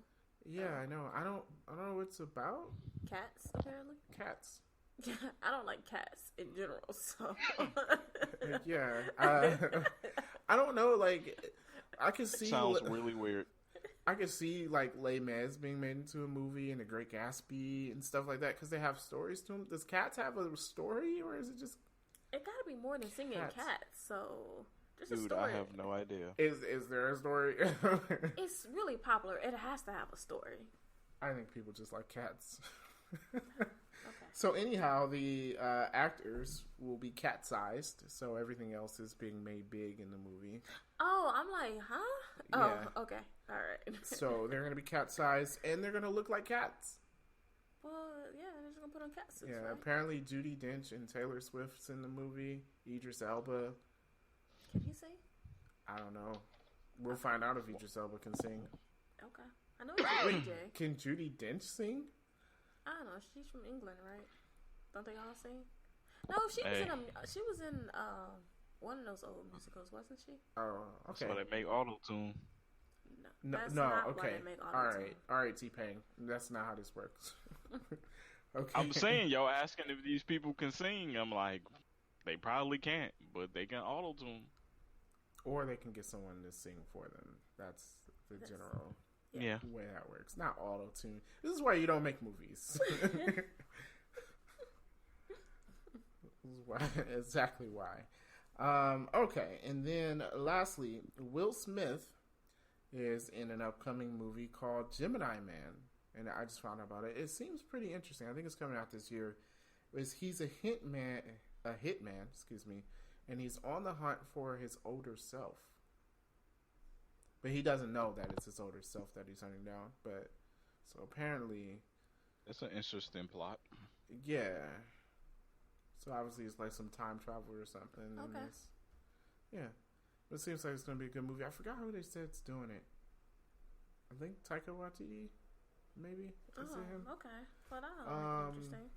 Yeah, I know. I don't know what it's about. Cats, apparently. Cats. I don't like cats in general, so. Yeah. I don't know, like, I can see... Sounds really weird. I can see, like, Les Mis being made into a movie and The Great Gatsby and stuff like that because they have stories to them. Does Cats have a story, or is it just... It gotta be more than singing cats, so... There's a Dude, story. I have no idea. Is there a story? It's really popular. It has to have a story. I think people just like cats. Okay. So anyhow, the actors will be cat-sized, so everything else is being made big in the movie. Oh, I'm like, huh? Yeah. Oh, okay. All right. So they're gonna be cat sized and they're gonna look like cats. Well, yeah, they're just gonna put on cat suits. Yeah, right? apparently Judi Dench and Taylor Swift's in the movie. Idris Elba. Can he sing? I don't know. We'll find out if Idris Elba can sing. Okay. I know he's a DJ. Can Judi Dench sing? I don't know. She's from England, right? Don't they all sing? No, she was in one of those old musicals, wasn't she? Oh, okay. That's why they make auto-tune. No, That's no, not okay. why they make auto-tune. All right, T-Pain. That's not how this works. Okay. I'm saying, y'all asking if these people can sing. I'm like, they probably can't, but they can auto-tune. Or they can get someone to sing for them. That's the general Yeah. way that works. Not auto-tune. This is why you don't make movies. This is why, exactly why. Okay, and then lastly, Will Smith is in an upcoming movie called Gemini Man, and I just found out about it. It seems pretty interesting. I think it's coming out this year. He's a hitman, and he's on the hunt for his older self. But he doesn't know that it's his older self that he's hunting down. But so apparently, That's an interesting plot. yeah. So obviously it's like some time travel or something. Okay. And yeah. But it seems like it's going to be a good movie. I forgot who they said is doing it. I think Taika Waititi, maybe. Is it him? Okay. Well, that interesting.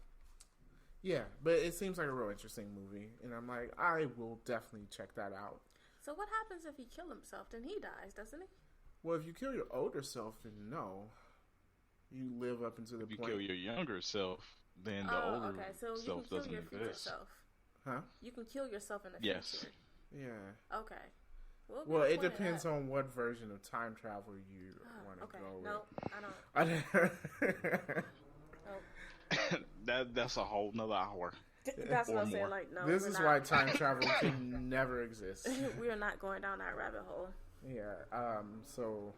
Yeah, but it seems like a real interesting movie. And I'm like, I will definitely check that out. So what happens if he kills himself? Then he dies, doesn't he? Well, if you kill your older self, then no. You live up until the If you point. kill your younger self, then the older okay. So you self can kill doesn't your future exist. self. Huh? You can kill yourself in the Yes. future. Yeah. Okay. Well, it depends on what version of time travel you want to okay. go with. Nope, I don't. Nope. That's a whole nother hour. That's Or what I'm saying. more. Like, no. This we're is not. why time travel can never exist. We are not going down that rabbit hole. Yeah. So.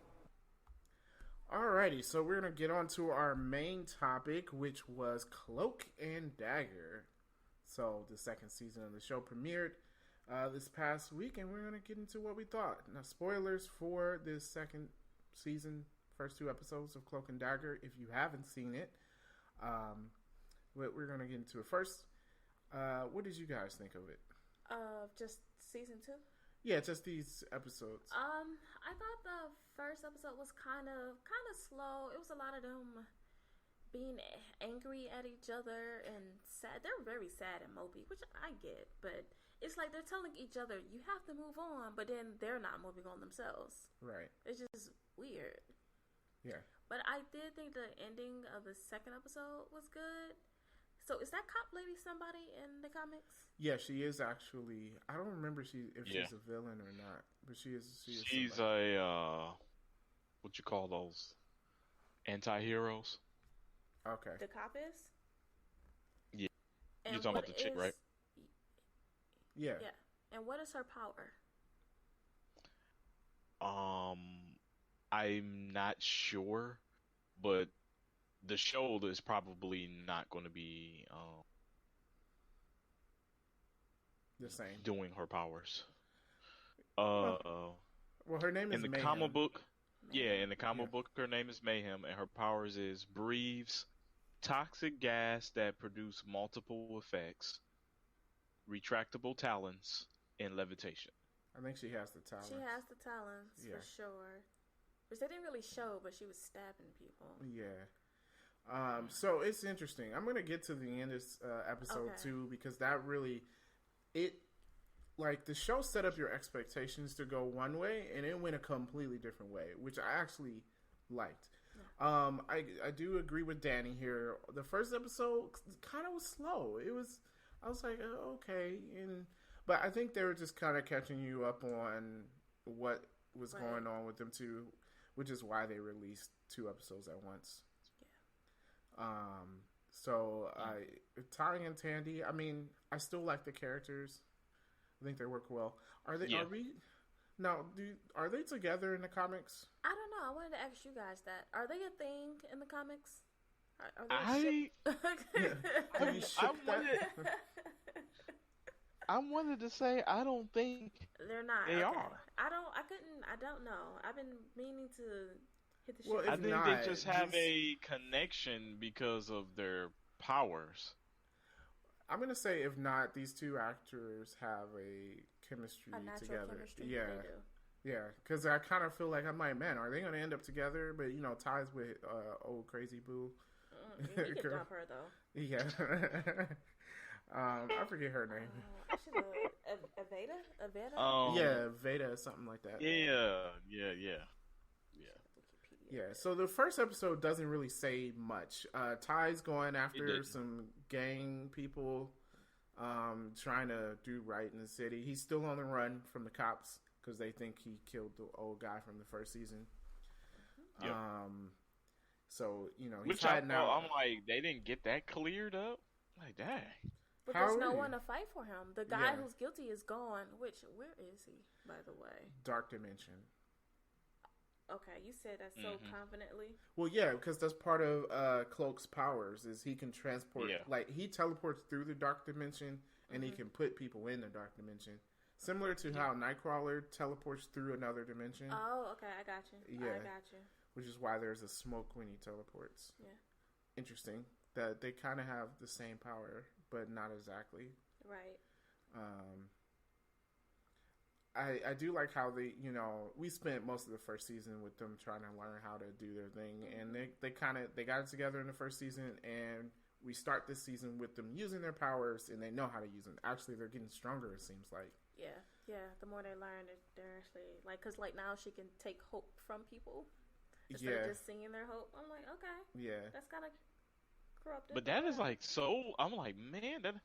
Alrighty, so we're gonna get on to our main topic, which was Cloak and Dagger. So the second season of the show premiered this past week, and we're gonna get into what we thought. Now, spoilers for this second season, first 2 episodes of Cloak and Dagger, if you haven't seen it. But we're gonna get into it first. What did you guys think of it? Just season 2. Yeah, just these episodes. I thought the first episode was kind of slow. It was a lot of them being angry at each other and sad. They're very sad and mopey, which I get, but it's like they're telling each other you have to move on, but then they're not moving on themselves. Right. It's just weird. Yeah. But I did think the ending of the second episode was good. So is that cop lady somebody in the comics? Yeah, she is actually. I don't remember she's a villain or not, but she is. She's somebody. what you call those? Anti-heroes? Okay. The cop is? Yeah. And you're talking about the chick, right? Yeah. Yeah. And what is her power? I'm not sure, but the show is probably not going to be the same doing her powers. Well, her name is in the Mayhem. comic book. Yeah, in the comic book, her name is Mayhem, and her powers is breathes toxic gas that produce multiple effects, retractable talons, and levitation. I think she has the talent. She has the talents for sure. Which they didn't really show, but she was stabbing people. Yeah. So it's interesting. I'm gonna get to the end of episode 2 because that really, the show set up your expectations to go one way and it went a completely different way, which I actually liked. Yeah. I do agree with Danny here. The first episode kind of was slow. I was like, okay, but I think they were just kind of catching you up on what was going on with them too, which is why they released 2 episodes at once. So Ty and Tandy, I mean, I still like the characters. I think they work well. Are they together in the comics? I don't know. I wanted to ask you guys that. Are they a thing in the comics? Are they I wanted to say I don't think they're not. They are. I I don't know. I've been meaning to hit the Well, shit. I if think not, they just have just a connection because of their powers. I'm gonna say if not, these two actors have a chemistry A natural together. chemistry. Yeah, They do. yeah. Because I kind of feel like I'm like, man, are they gonna end up together? But ties with old crazy boo. You can dump her though. Yeah. I forget her name. She's a Aveda? Yeah, Veda, something like that. Yeah. Yeah, so the first episode doesn't really say much. Ty's going after some gang people, trying to do right in the city. He's still on the run from the cops because they think he killed the old guy from the first season. Yep. So, he's Which hiding out. I'm like, they didn't get that cleared up? Like, dang. But How there's no are one you? to fight for him. The guy Yeah. who's guilty is gone. Where is he, by the way? Dark Dimension. Okay, you said that so confidently. Well, yeah, because that's part of Cloak's powers is he can transport. Yeah. Like he teleports through the dark dimension, and he can put people in the dark dimension, similar to how Nightcrawler teleports through another dimension. Oh, okay, I got you. Yeah. I got you. Which is why there's a smoke when he teleports. Yeah. Interesting that they kind of have the same power, but not exactly. Right. I do like how we spent most of the first season with them trying to learn how to do their thing, and they got it together in the first season, and we start this season with them using their powers, and they know how to use them. Actually, they're getting stronger, it seems like. Yeah. The more they learn, they're actually because now she can take hope from people instead of just seeing their hope. I'm like, okay, Yeah. that's kind of corrupted. But that is like so. I'm like, man,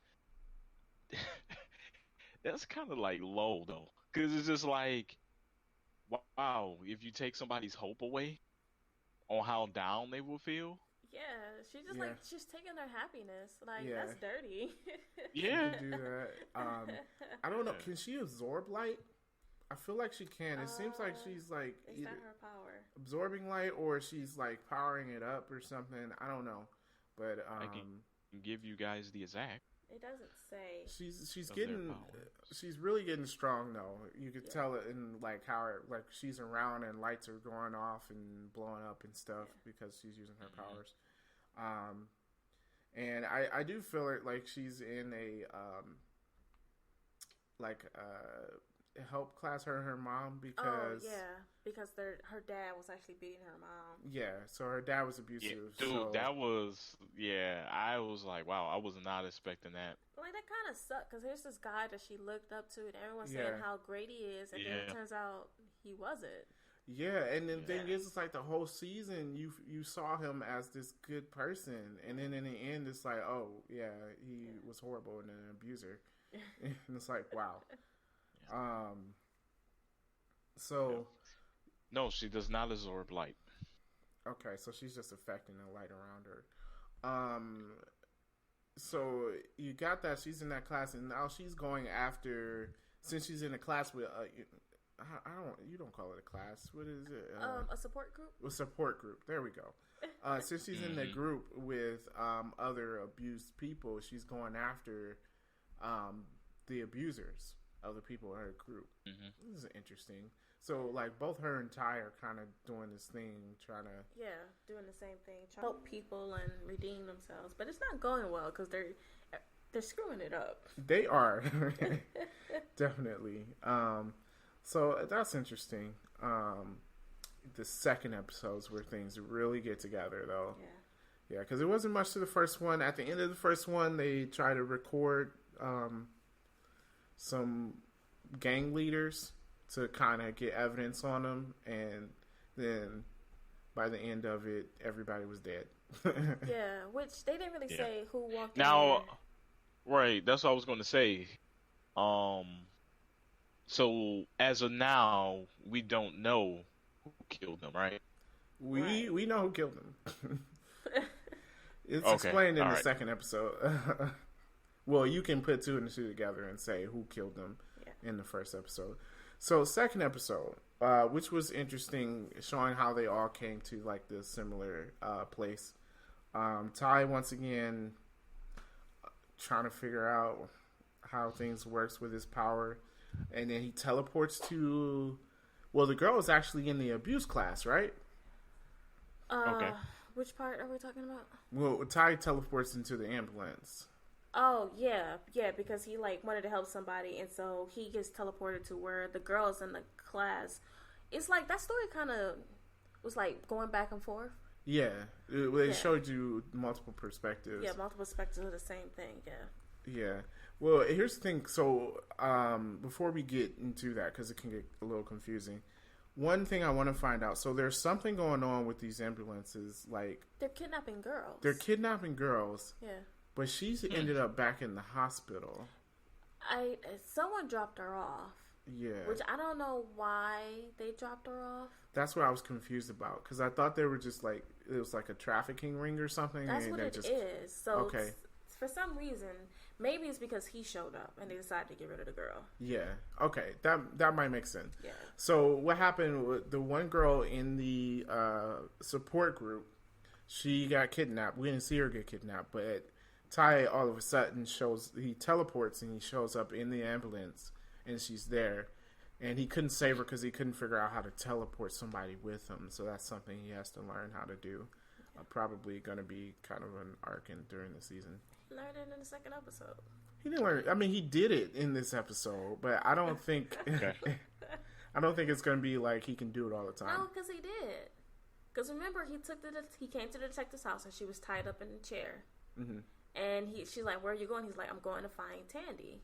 that's kind of like low though, because it's just like, wow, if you take somebody's hope away on how down they will feel. Yeah, she's taking their happiness. Like that's dirty. Yeah, She can do that. I don't know. Can she absorb light? I feel like she can. It seems like she's like Is either that her power? absorbing light or she's like powering it up or something. I don't know, but I can give you guys the exact. It doesn't say. she's of their getting powers. she's really getting strong though. You could tell it in like how like she's around and lights are going off and blowing up and stuff because she's using her powers. And I do feel it like she's in a help class, her and her mom, because because her dad was actually beating her mom. So her dad was Yeah, abusive. dude, so, that was I was like, wow, I was not expecting that. Like that kind of sucked because here's this guy that she looked up to, and everyone's saying how great he is, and then it turns out he wasn't. and the thing is, it's like the whole season you saw him as this good person, and then in the end, it's like, oh yeah, he was horrible and an abuser, and it's like, wow. So no, she does not absorb light. okay, so she's just affecting the light around her. So you got that she's in that class, and now she's going after, since she's in a class with you don't call it a class. What is it? A support group. A support group. There we go. Since she's in the group with other abused people, she's going after the abusers of the people in her group. This is interesting. So, like, both her and Ty are kind of doing this thing, trying to doing the same thing, trying to help people and redeem themselves, but it's not going well because they're screwing it up. They are definitely. So that's interesting. The second episode's where things really get together, though. Yeah, because it wasn't much to the first one. At the end of the first one, they try to record some gang leaders to kind of get evidence on them, and then by the end of it, everybody was dead. Which they didn't really say who walked now. in. Right, that's what I was going to say. So as of now, we don't know who killed them, right? We know who killed them. It's explained in the second episode. Well, you can put two and two together and say who killed them in the first episode. So second episode, which was interesting, showing how they all came to like this similar place. Ty once again trying to figure out how things works with his power, and then he teleports to Well, the girl is actually in the abuse class, right? Okay. Which part are we talking about? Well, Ty teleports into the ambulance. Oh, yeah, because he, like, wanted to help somebody, and so he gets teleported to where the girls in the class. It's like, that story kind of was, like, going back and forth. Yeah. It showed you multiple perspectives. Yeah, multiple perspectives of the same thing, yeah. Yeah. Well, here's the thing. So, before we get into that, because it can get a little confusing, one thing I want to find out. So, there's something going on with these ambulances. Like, they're kidnapping girls. Yeah. But she's ended up back in the hospital. Someone dropped her off. Yeah. Which I don't know why they dropped her off. That's what I was confused about. Because I thought they were just like, it was like a trafficking ring or something. That's what it is. So, okay. For some reason, maybe it's because he showed up and they decided to get rid of the girl. Yeah. Okay. That might make sense. Yeah. So what happened with the one girl in the support group, she got kidnapped. We didn't see her get kidnapped, but Ty all of a sudden he teleports and he shows up in the ambulance and she's there. And he couldn't save her because he couldn't figure out how to teleport somebody with him. So that's something he has to learn how to do. Probably going to be kind of an arc during the season. He learned it in the second episode. He didn't learn. I mean, he did it in this episode, but I don't think. I don't think it's going to be like he can do it all the time. No, because he did. Because remember, he came to the detective's house and she was tied up in a chair. Mm-hmm. And she's like, "Where are you going?" He's like, "I'm going to find Tandy."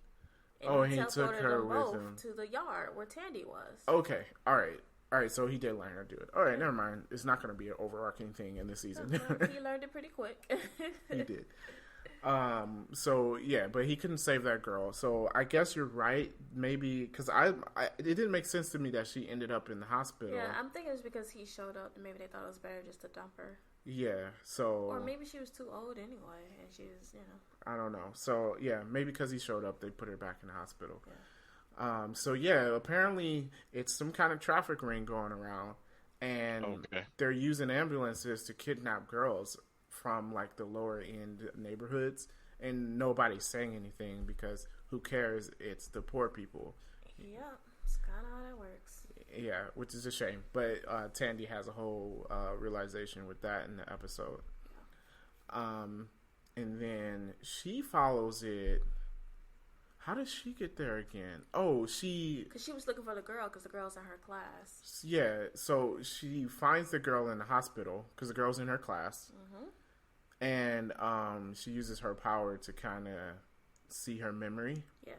And he took her with him to the yard where Tandy was. Okay, all right. So he did learn how to do it. All right, never mind. It's not going to be an overarching thing in this season. He learned it pretty quick. He did. So yeah, but he couldn't save that girl. So I guess you're right. Maybe because it didn't make sense to me that she ended up in the hospital. Yeah, I'm thinking it's because he showed up and maybe they thought it was better just to dump her. Yeah. So. Or maybe she was too old anyway, and she was, I don't know. So yeah, maybe because he showed up, they put her back in the hospital. Yeah. So yeah, apparently it's some kind of traffic ring going around, and they're using ambulances to kidnap girls from like the lower end neighborhoods, and nobody's saying anything because who cares? It's the poor people. Yeah, it's kind of how that works. Yeah, which is a shame. But Tandy has a whole realization with that in the episode. Yeah. And then she follows it. How does she get there again? Oh, because she was looking for the girl because the girl's in her class. Yeah, so she finds the girl in the hospital because the girl's in her class. Mm-hmm. And she uses her power to kind of see her memory. Yeah.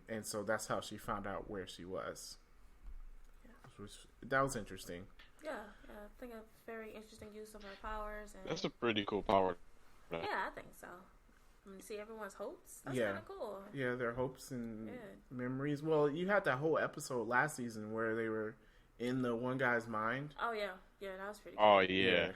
And so that's how she found out where she was. Yeah. That was interesting. Yeah, I think a very interesting use of her powers. And that's a pretty cool power. Yeah, I think so. See everyone's hopes. That's kind of cool. Yeah, their hopes and memories. Well, you had that whole episode last season where they were in the one guy's mind. Oh yeah, that was pretty cool. Oh yeah.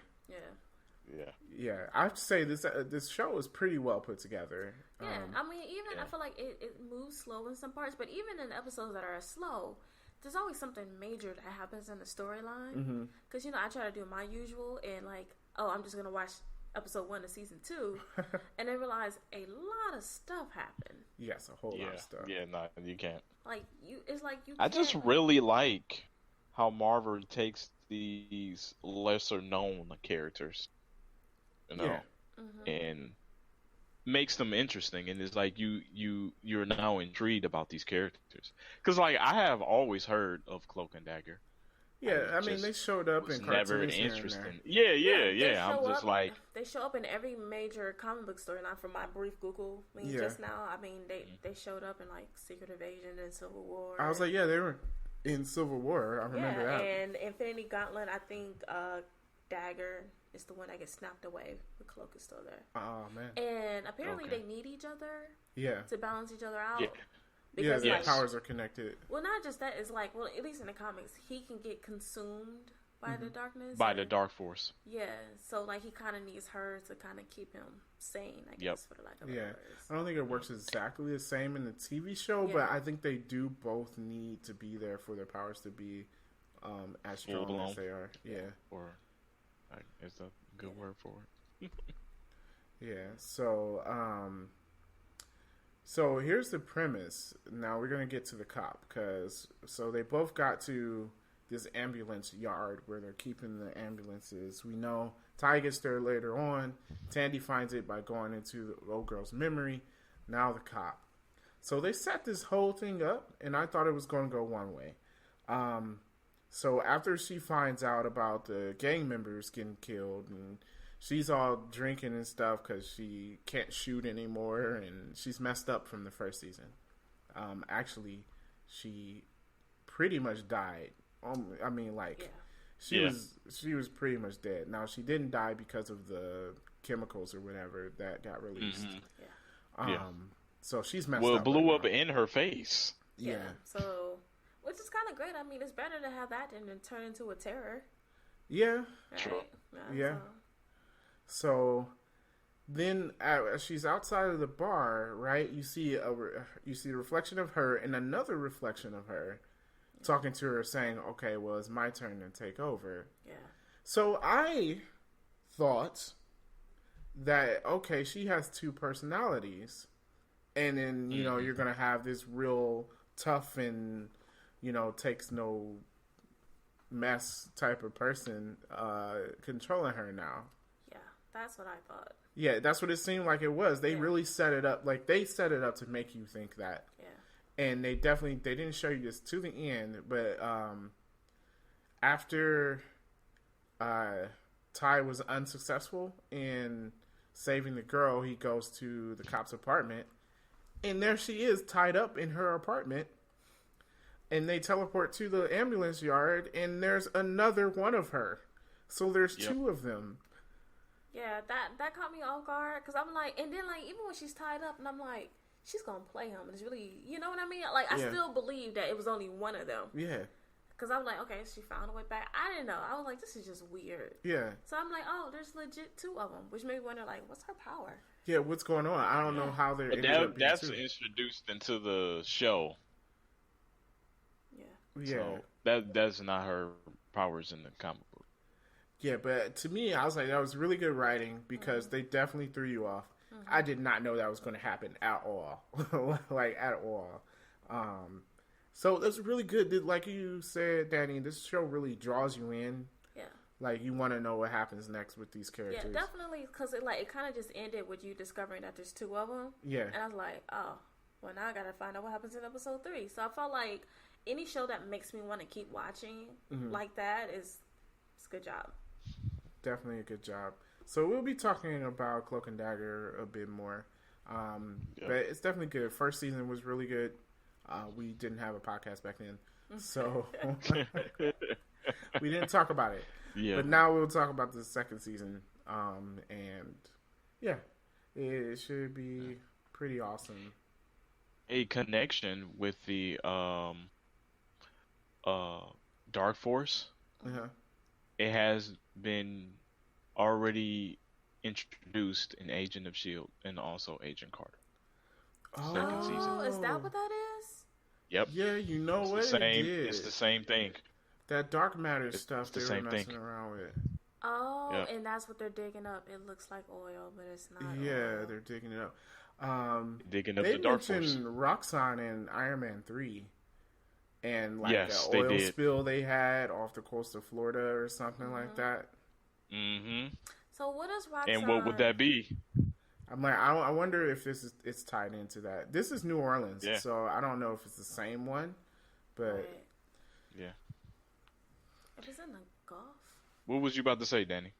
Yeah. I have to say this show is pretty well put together. Yeah, I mean, even I feel like it moves slow in some parts, but even in episodes that are slow, there's always something major that happens in the storyline. Because I try to do my usual and like, I'm just gonna watch episode 1 of season 2, and then realize a lot of stuff happened. Yes, a whole lot of stuff. Yeah, no, you can't. Like it's like you. I just really like how Marvel takes these lesser known characters, and makes them interesting, and it's like you're now intrigued about these characters because like I have always heard of Cloak and Dagger. Yeah, I mean they showed up in cartoons. Never interesting. Yeah. I'm just like they show up in every major comic book storyline. From my brief Google just now, I mean they showed up in like Secret Invasion and Civil War. I was like, yeah, they were in Civil War. I remember that. And Infinity Gauntlet. I think Dagger is the one that gets snapped away. The Cloak is still there. Oh man! And apparently they need each other. Yeah. To balance each other out. Yeah. Because their powers are connected. Well, not just that. It's like, at least in the comics, he can get consumed by the darkness. By the Dark Force. Yeah. So, like, he kind of needs her to kind of keep him sane, I guess, for the lack of words. I don't think it works exactly the same in the TV show, but I think they do both need to be there for their powers to be as strong as they are. Yeah. Or, is a good word for it. Yeah. So, So here's the premise. Now we're gonna get to the cop so they both got to this ambulance yard where they're keeping the ambulances. We know Ty gets there later on. Tandy finds it by going into the old girl's memory. Now the cop. So they set this whole thing up, and I thought it was going to go one way. So after she finds out about the gang members getting killed, and she's all drinking and stuff because she can't shoot anymore, and she's messed up from the first season. Actually, she pretty much died. I mean, like, she was pretty much dead. Now, she didn't die because of the chemicals or whatever that got released. So she's messed up. Well, it blew up in her face. Yeah. So, which is kind of great. I mean, it's better to have that than to turn into a terror. Yeah. Right? True. Yeah. So then she's outside of the bar, right? You see a reflection of her and another reflection of her talking to her, saying, "Okay, well, it's my turn to take over." Yeah. So I thought that, okay, she has two personalities, and then you're gonna have this real tough and takes no mess type of person controlling her now. Yeah, that's what I thought. Yeah, that's what it seemed like it was. They really set it up. Like, they set it up to make you think that. Yeah. And they didn't show you this to the end, but after Ty was unsuccessful in saving the girl, he goes to the cop's apartment, and there she is tied up in her apartment. And they teleport to the ambulance yard, and there's another one of her. So there's two of them. Yeah, that caught me off guard, because I'm like, and then like even when she's tied up, and I'm like, she's gonna play him. It's really, you know what I mean? Like, I still believe that it was only one of them. Yeah. Because I'm like, okay, she found a way back. I didn't know. I was like, this is just weird. Yeah. So I'm like, oh, there's legit two of them, which made me wonder, like, what's her power? Yeah, what's going on? I don't know how they're. But that's introduced into the show. Yeah. So that's not her powers in the comic book. Yeah, but to me, I was like, that was really good writing, because they definitely threw you off. I did not know that was going to happen at all. Like, at all. So that's really good. Like you said, Danny, this show really draws you in. Yeah. Like, you want to know what happens next with these characters. Yeah, definitely, because it kind of just ended with you discovering that there's two of them. Yeah. And I was like, oh, well, now I got to find out what happens in episode 3. So I felt like any show that makes me want to keep watching like that it's a good job. Definitely a good job. So we'll be talking about Cloak and Dagger a bit more. But it's definitely good. First season was really good. We didn't have a podcast back then, so we didn't talk about it. Yeah. But now we'll talk about the second season. And yeah, it should be pretty awesome. A connection with the Dark Force. It has been already introduced in Agent of S.H.I.E.L.D. and also Agent Carter. Second season. Is that what that is? Yep. Yeah, you know what? It's the same thing. That dark matter stuff they were messing around with. Oh, and that's what they're digging up. It looks like oil, but it's not. Yeah, oil. They're digging it up. Digging up the Dark Force. They mentioned Roxxon in Iron Man 3. And like an oil spill they had off the coast of Florida or something like that. Mm-hmm. So what is Roxxon? And what would that be? I'm like, I wonder if it's tied into that. This is New Orleans, so I don't know if it's the same one, but yeah. It was in the Gulf. What was you about to say, Danny?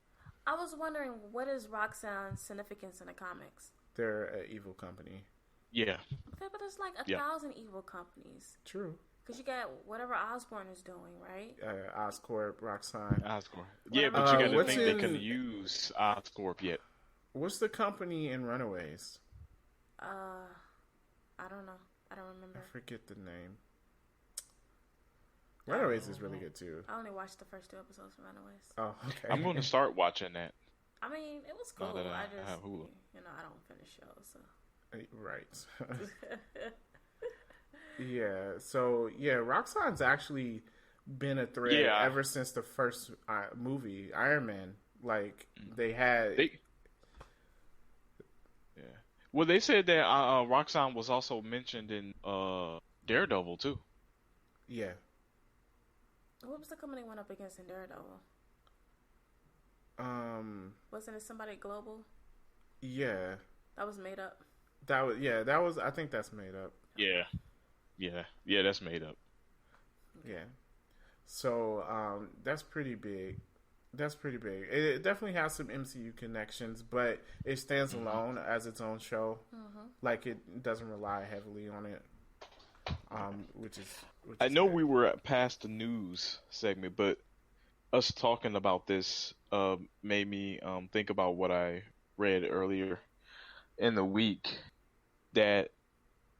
I was wondering, what is Roxxon's significance in the comics? They're an evil company. Yeah. Okay, but there's like 1,000 evil companies. True. Because you got whatever Osborn is doing, right? Oscorp, Roxxon. Oscorp. Yeah, but you got to think they couldn't use Oscorp yet. What's the company in Runaways? I don't know. I don't remember. I forget the name. Runaways is really good too. I only watched the first 2 episodes of Runaways. Oh, okay. I'm going to start watching that. I mean, it was cool. I have Hulu. I don't finish shows, so. Right. Yeah. So Roxxon's actually been a threat ever since the first movie, Iron Man. Like they had. Well, they said that Roxanne was also mentioned in Daredevil too. Yeah. What was the company went up against in Daredevil? Wasn't it somebody global? Yeah. That was made up. That was. I think that's made up. Yeah, that's made up. Yeah. So that's pretty big. That's pretty big. It definitely has some MCU connections, but it stands alone as its own show. Like it doesn't rely heavily on it. Which I know good. we were past the news segment, but us talking about this made me think about what I read earlier in the week, that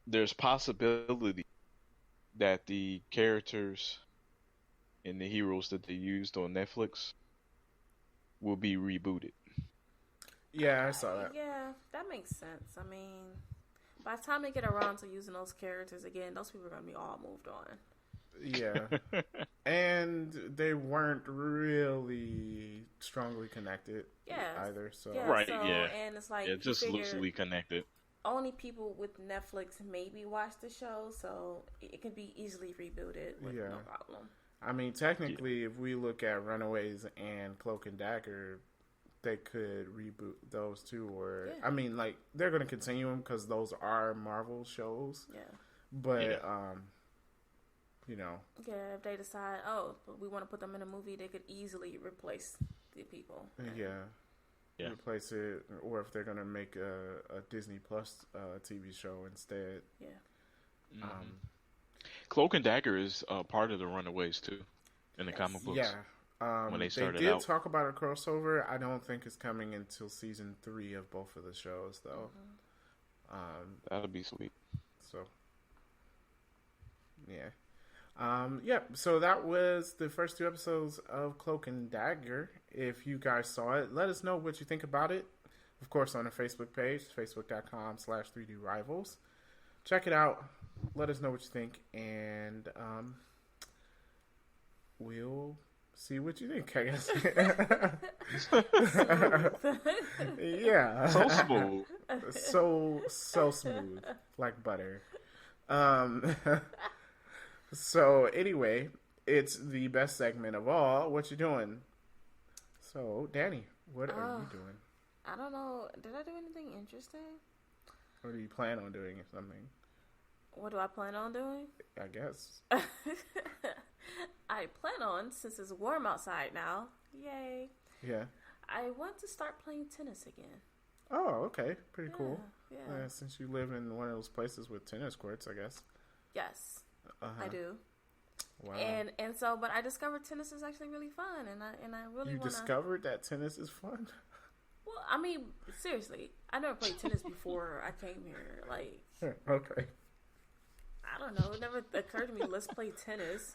there's possibility that the characters and the heroes that they used on Netflix will be rebooted. Yeah, I saw that. Yeah, that makes sense. I mean, by the time they get around to using those characters again, those people are going to be all moved on. Yeah. And they weren't really strongly connected either. So Right, so, yeah. And it's like, just loosely connected. Only people with Netflix maybe watch the show, so it can be easily rebooted with no problem. I mean, technically, if we look at Runaways and Cloak and Dagger, they could reboot those two. Or I mean, like, they're going to continue them because those are Marvel shows. Yeah. But, you know. Yeah, if they decide, we want to put them in a movie, they could easily replace the people. Yeah. Replace it. Or if they're going to make a Disney Plus TV show instead. Yeah. Cloak and Dagger is part of the Runaways too, in the comic books. Yeah, when they started did out. talk about a crossover. I don't think it's coming until season 3 of both of the shows, though. That'll be sweet. So, yeah. So that was the first 2 episodes of Cloak and Dagger. If you guys saw it, let us know what you think about it. Of course, on our Facebook page, facebook.com/3drivals. Check it out. Let us know what you think, and we'll see what you think, I guess. Yeah. So smooth. So smooth. Like butter. So, anyway, it's the best segment of all. What you doing? So, Danny, what are you doing? I don't know. Did I do anything interesting? Or do you plan on doing something? What do I plan on doing? I guess. I plan on, since it's warm outside now, yay. Yeah. I want to start playing tennis again. Oh, okay. Pretty cool. Yeah. Since you live in one of those places with tennis courts, I guess. Yes, I do. Wow. And so, but I discovered tennis is actually really fun, and I really want to. You discovered that tennis is fun? Well, I mean, seriously, I never played tennis before I came here. Like, okay. I don't know. It never occurred to me, let's play tennis.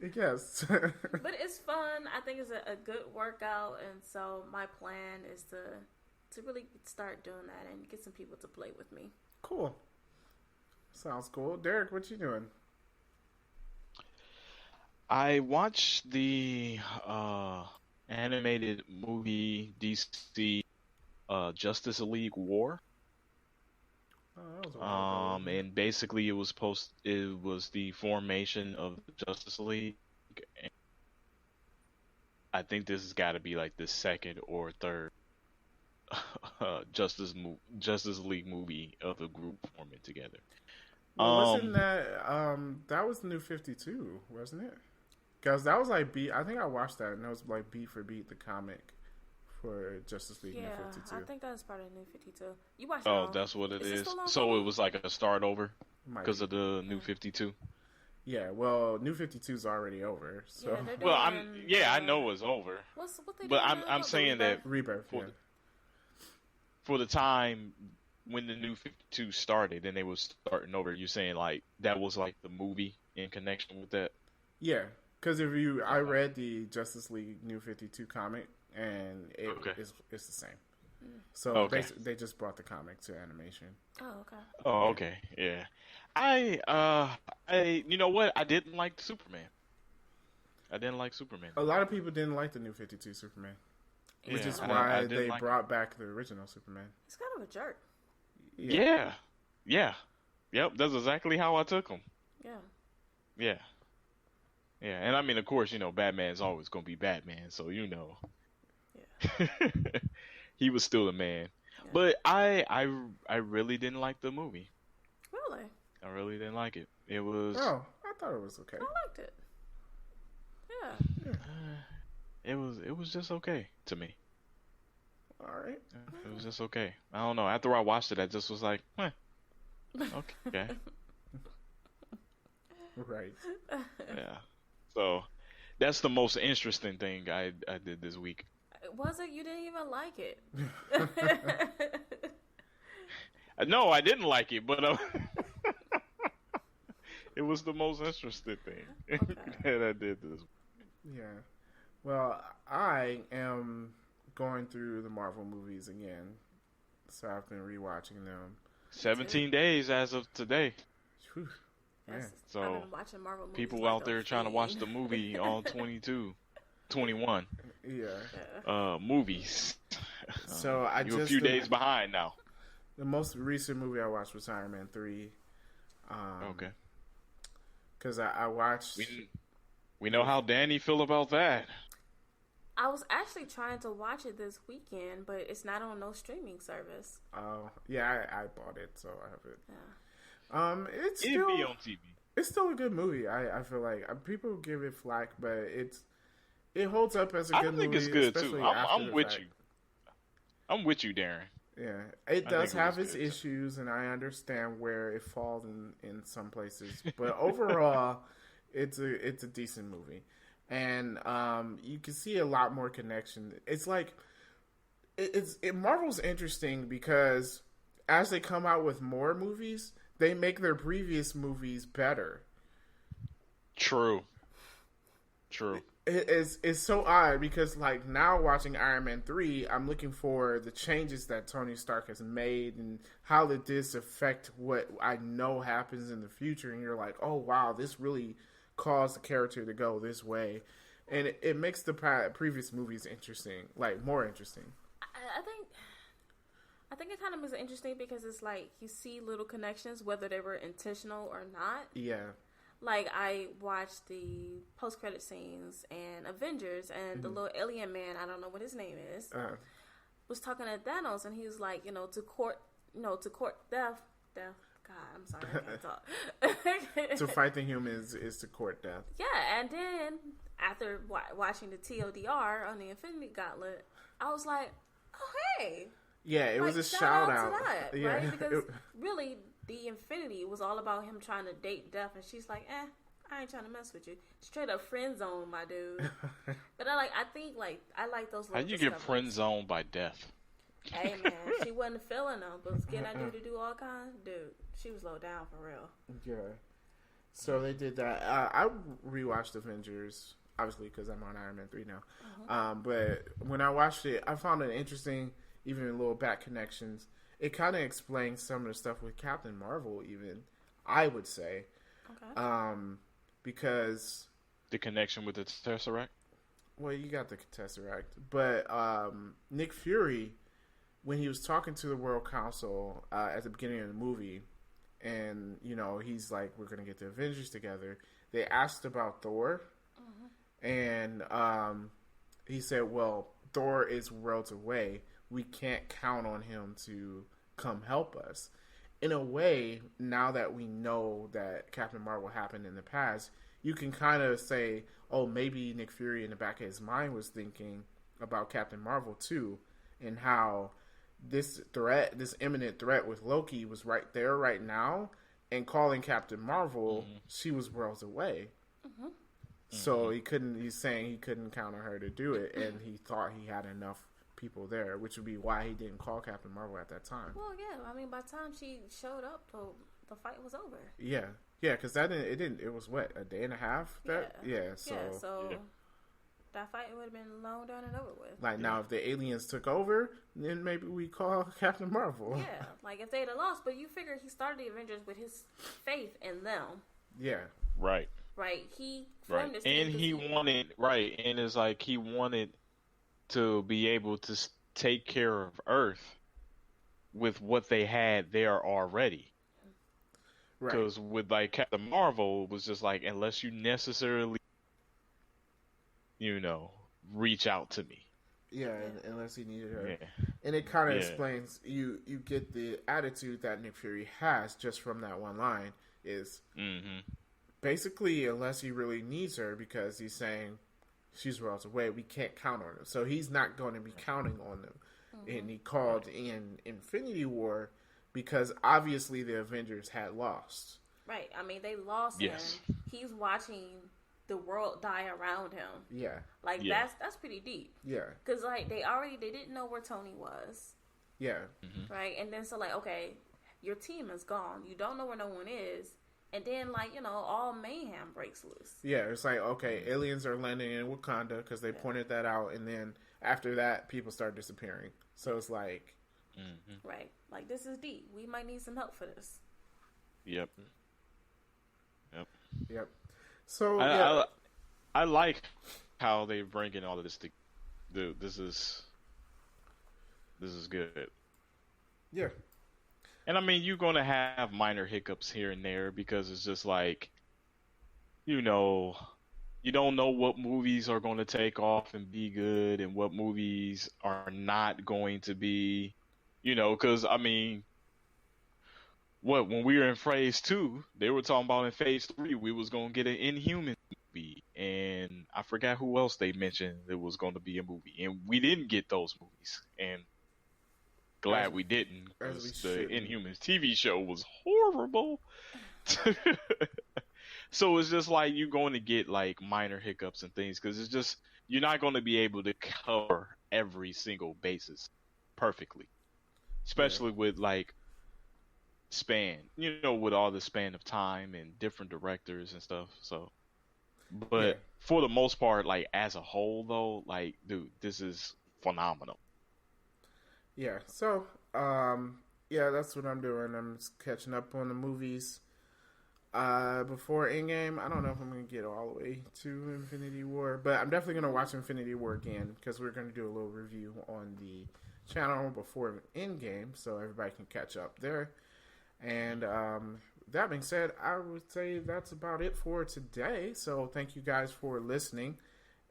Yes. But it's fun. I think it's a good workout. And so my plan is to really start doing that and get some people to play with me. Cool. Sounds cool. Derek, what you doing? I watched the animated movie DC Justice League War. And basically it was the formation of the Justice League. And I think this has got to be like the second or third Justice League movie of the group forming together. Well, wasn't that was the New 52, wasn't it? Because that was like beat. I think I watched that, and that was like beat for beat the comic for Justice League New 52. I think that's part of New 52. You watched it? Oh, that's what it is. So it was like a start over because of the New 52. Yeah, well, New 52 is already over. So I know it's over. What they but I'm saying that Rebirth. For the time when the New 52 started and they was starting over, you saying like that was like the movie in connection with that? Yeah, because I read the Justice League New 52 comic. And it's the same. So basically, they just brought the comic to animation. Oh, okay. Oh, okay. Yeah. You know what? I didn't like Superman. A lot of people didn't like the New 52 Superman. Which is I why didn't they like brought back the original Superman. He's kind of a jerk. Yeah. Yep, that's exactly how I took him. Yeah. Yeah, and I mean, of course, Batman's always gonna be Batman, so Yeah. he was still a man. Yeah. But I really didn't like the movie. Really? I really didn't like it. It was. Oh, I thought it was okay. I liked it. Yeah. It was just okay to me. All right. It was just okay. I don't know. After I watched it, I just was like, okay. Right. Yeah. So that's the most interesting thing I did this week. Was it? You didn't even like it. No, I didn't like it, but it was the most interesting thing that I did this week. Yeah. Well, I am going through the Marvel movies again, so I've been rewatching them. 17 days as of today. Whew, man. So I've been watching Marvel movies people like out there trying to watch the movie on 21 movies. So You're a few days behind now. The most recent movie I watched was Iron Man 3. Okay. Because I watched... We know how Danny feel about that. I was actually trying to watch it this weekend, but it's not on no streaming service. Oh, yeah, I bought it, so I have it. Yeah. It's It'd still... be on TV. It's still a good movie. I feel like people give it flack, but it holds up as a good movie. I think it's good too. especially I'm with fact. you. I'm with you, Darren. Yeah, it does have its good, issues, and I understand where it falls in some places. But overall, it's a decent movie, and you can see a lot more connection. It's like Marvel's interesting because as they come out with more movies, they make their previous movies better. True. It's so odd because like now watching Iron Man 3, I'm looking for the changes that Tony Stark has made and how did this affect what I know happens in the future, and you're like, oh wow, this really caused the character to go this way, and it makes the previous movies interesting, like more interesting. I think it kind of makes it interesting because it's like you see little connections, whether they were intentional or not. Yeah. Like, I watched the post-credit scenes and Avengers, and the little alien man, I don't know what his name is, was talking to Thanos, and he was like, to court death. God, I'm sorry, I can't talk. To fight the humans is to court death. Yeah, and then after watching the TLDR on the Infinity Gauntlet, I was like, oh, hey. Yeah, it was a shout out. To that, yeah. Right? Because really, the Infinity was all about him trying to date Death, and she's like, I ain't trying to mess with you. Straight up friend zone, my dude. But I like those. How you get friend zoned by Death? Hey man, she wasn't feeling them, but was getting that dude to do all kinds. Dude, she was low down for real. Yeah. So they did that. I rewatched Avengers, obviously, because I'm on Iron Man 3 now. But when I watched it, I found it interesting, even in little back connections. It kind of explains some of the stuff with Captain Marvel, even, I would say. Okay. Because... The connection with the Tesseract? Well, you got the Tesseract. But Nick Fury, when he was talking to the World Council at the beginning of the movie, and, he's like, we're going to get the Avengers together, they asked about Thor, and he said, well, Thor is worlds away. We can't count on him to come help us. In a way, now that we know that Captain Marvel happened in the past, you can kind of say, oh, maybe Nick Fury in the back of his mind was thinking about Captain Marvel too, and how this imminent threat with Loki was right there right now, and calling Captain Marvel, she was worlds away. So he's saying he couldn't count on her to do it, and he thought he had enough people there, which would be why he didn't call Captain Marvel at that time. Well, yeah, I mean, by the time she showed up, the fight was over. Yeah, because it was what, a day and a half? So that fight would have been long done and over with. Like now, if the aliens took over, then maybe we call Captain Marvel. Yeah, like if they'd have lost, but you figure he started the Avengers with his faith in them. Yeah. Right. He formed this and he wanted and it's like he wanted to be able to take care of Earth with what they had there already. Right. Because with like Captain Marvel, it was just like, unless you necessarily, reach out to me. Yeah, unless he needed her. Yeah. And it kind of Yeah. explains, you get the attitude that Nick Fury has just from that one line is basically, unless he really needs her, because he's saying she's worlds away, we can't count on him. So he's not going to be counting on them. And he called in Infinity War because obviously the Avengers had lost. Right. I mean, they lost Yes. him. He's watching the world die around him. Yeah. Like, Yeah. that's pretty deep. Yeah. Because, like, they didn't know where Tony was. Yeah. Right? And then, so, like, okay, your team is gone. You don't know where no one is. And then, like, all mayhem breaks loose. Yeah, it's like, okay, aliens are landing in Wakanda because they pointed that out. And then after that, people start disappearing. So it's like... Right. Like, this is deep. We might need some help for this. Yep. So, I like how they bring in all of this. Dude, this is good. Yeah. And I mean, you're gonna have minor hiccups here and there because it's just like, you don't know what movies are going to take off and be good and what movies are not going to be, because I mean, when we were in phase 2, they were talking about in phase 3 we was going to get an Inhuman movie, and I forgot who else they mentioned there was going to be a movie, and we didn't get those movies, and glad we didn't, because the Inhumans TV show was horrible. So it's just like you're going to get like minor hiccups and things, because it's just, you're not going to be able to cover every single basis perfectly, especially with like span, with all the span of time and different directors and stuff. So, but for the most part, like as a whole though, like, dude, this is phenomenal. Yeah. So, that's what I'm doing. I'm just catching up on the movies. Before Endgame, I don't know if I'm going to get all the way to Infinity War, but I'm definitely going to watch Infinity War again, because we're going to do a little review on the channel before Endgame, so everybody can catch up there. And that being said, I would say that's about it for today. So thank you guys for listening.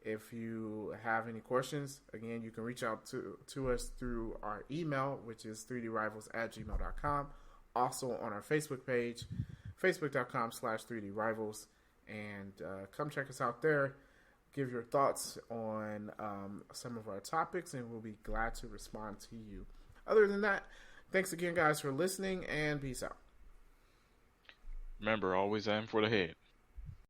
If you have any questions, again, you can reach out to us through our email, which is 3drivals@gmail.com. Also on our Facebook page, facebook.com/3drivals. And come check us out there. Give your thoughts on some of our topics, and we'll be glad to respond to you. Other than that, thanks again, guys, for listening, and peace out. Remember, always aim for the head.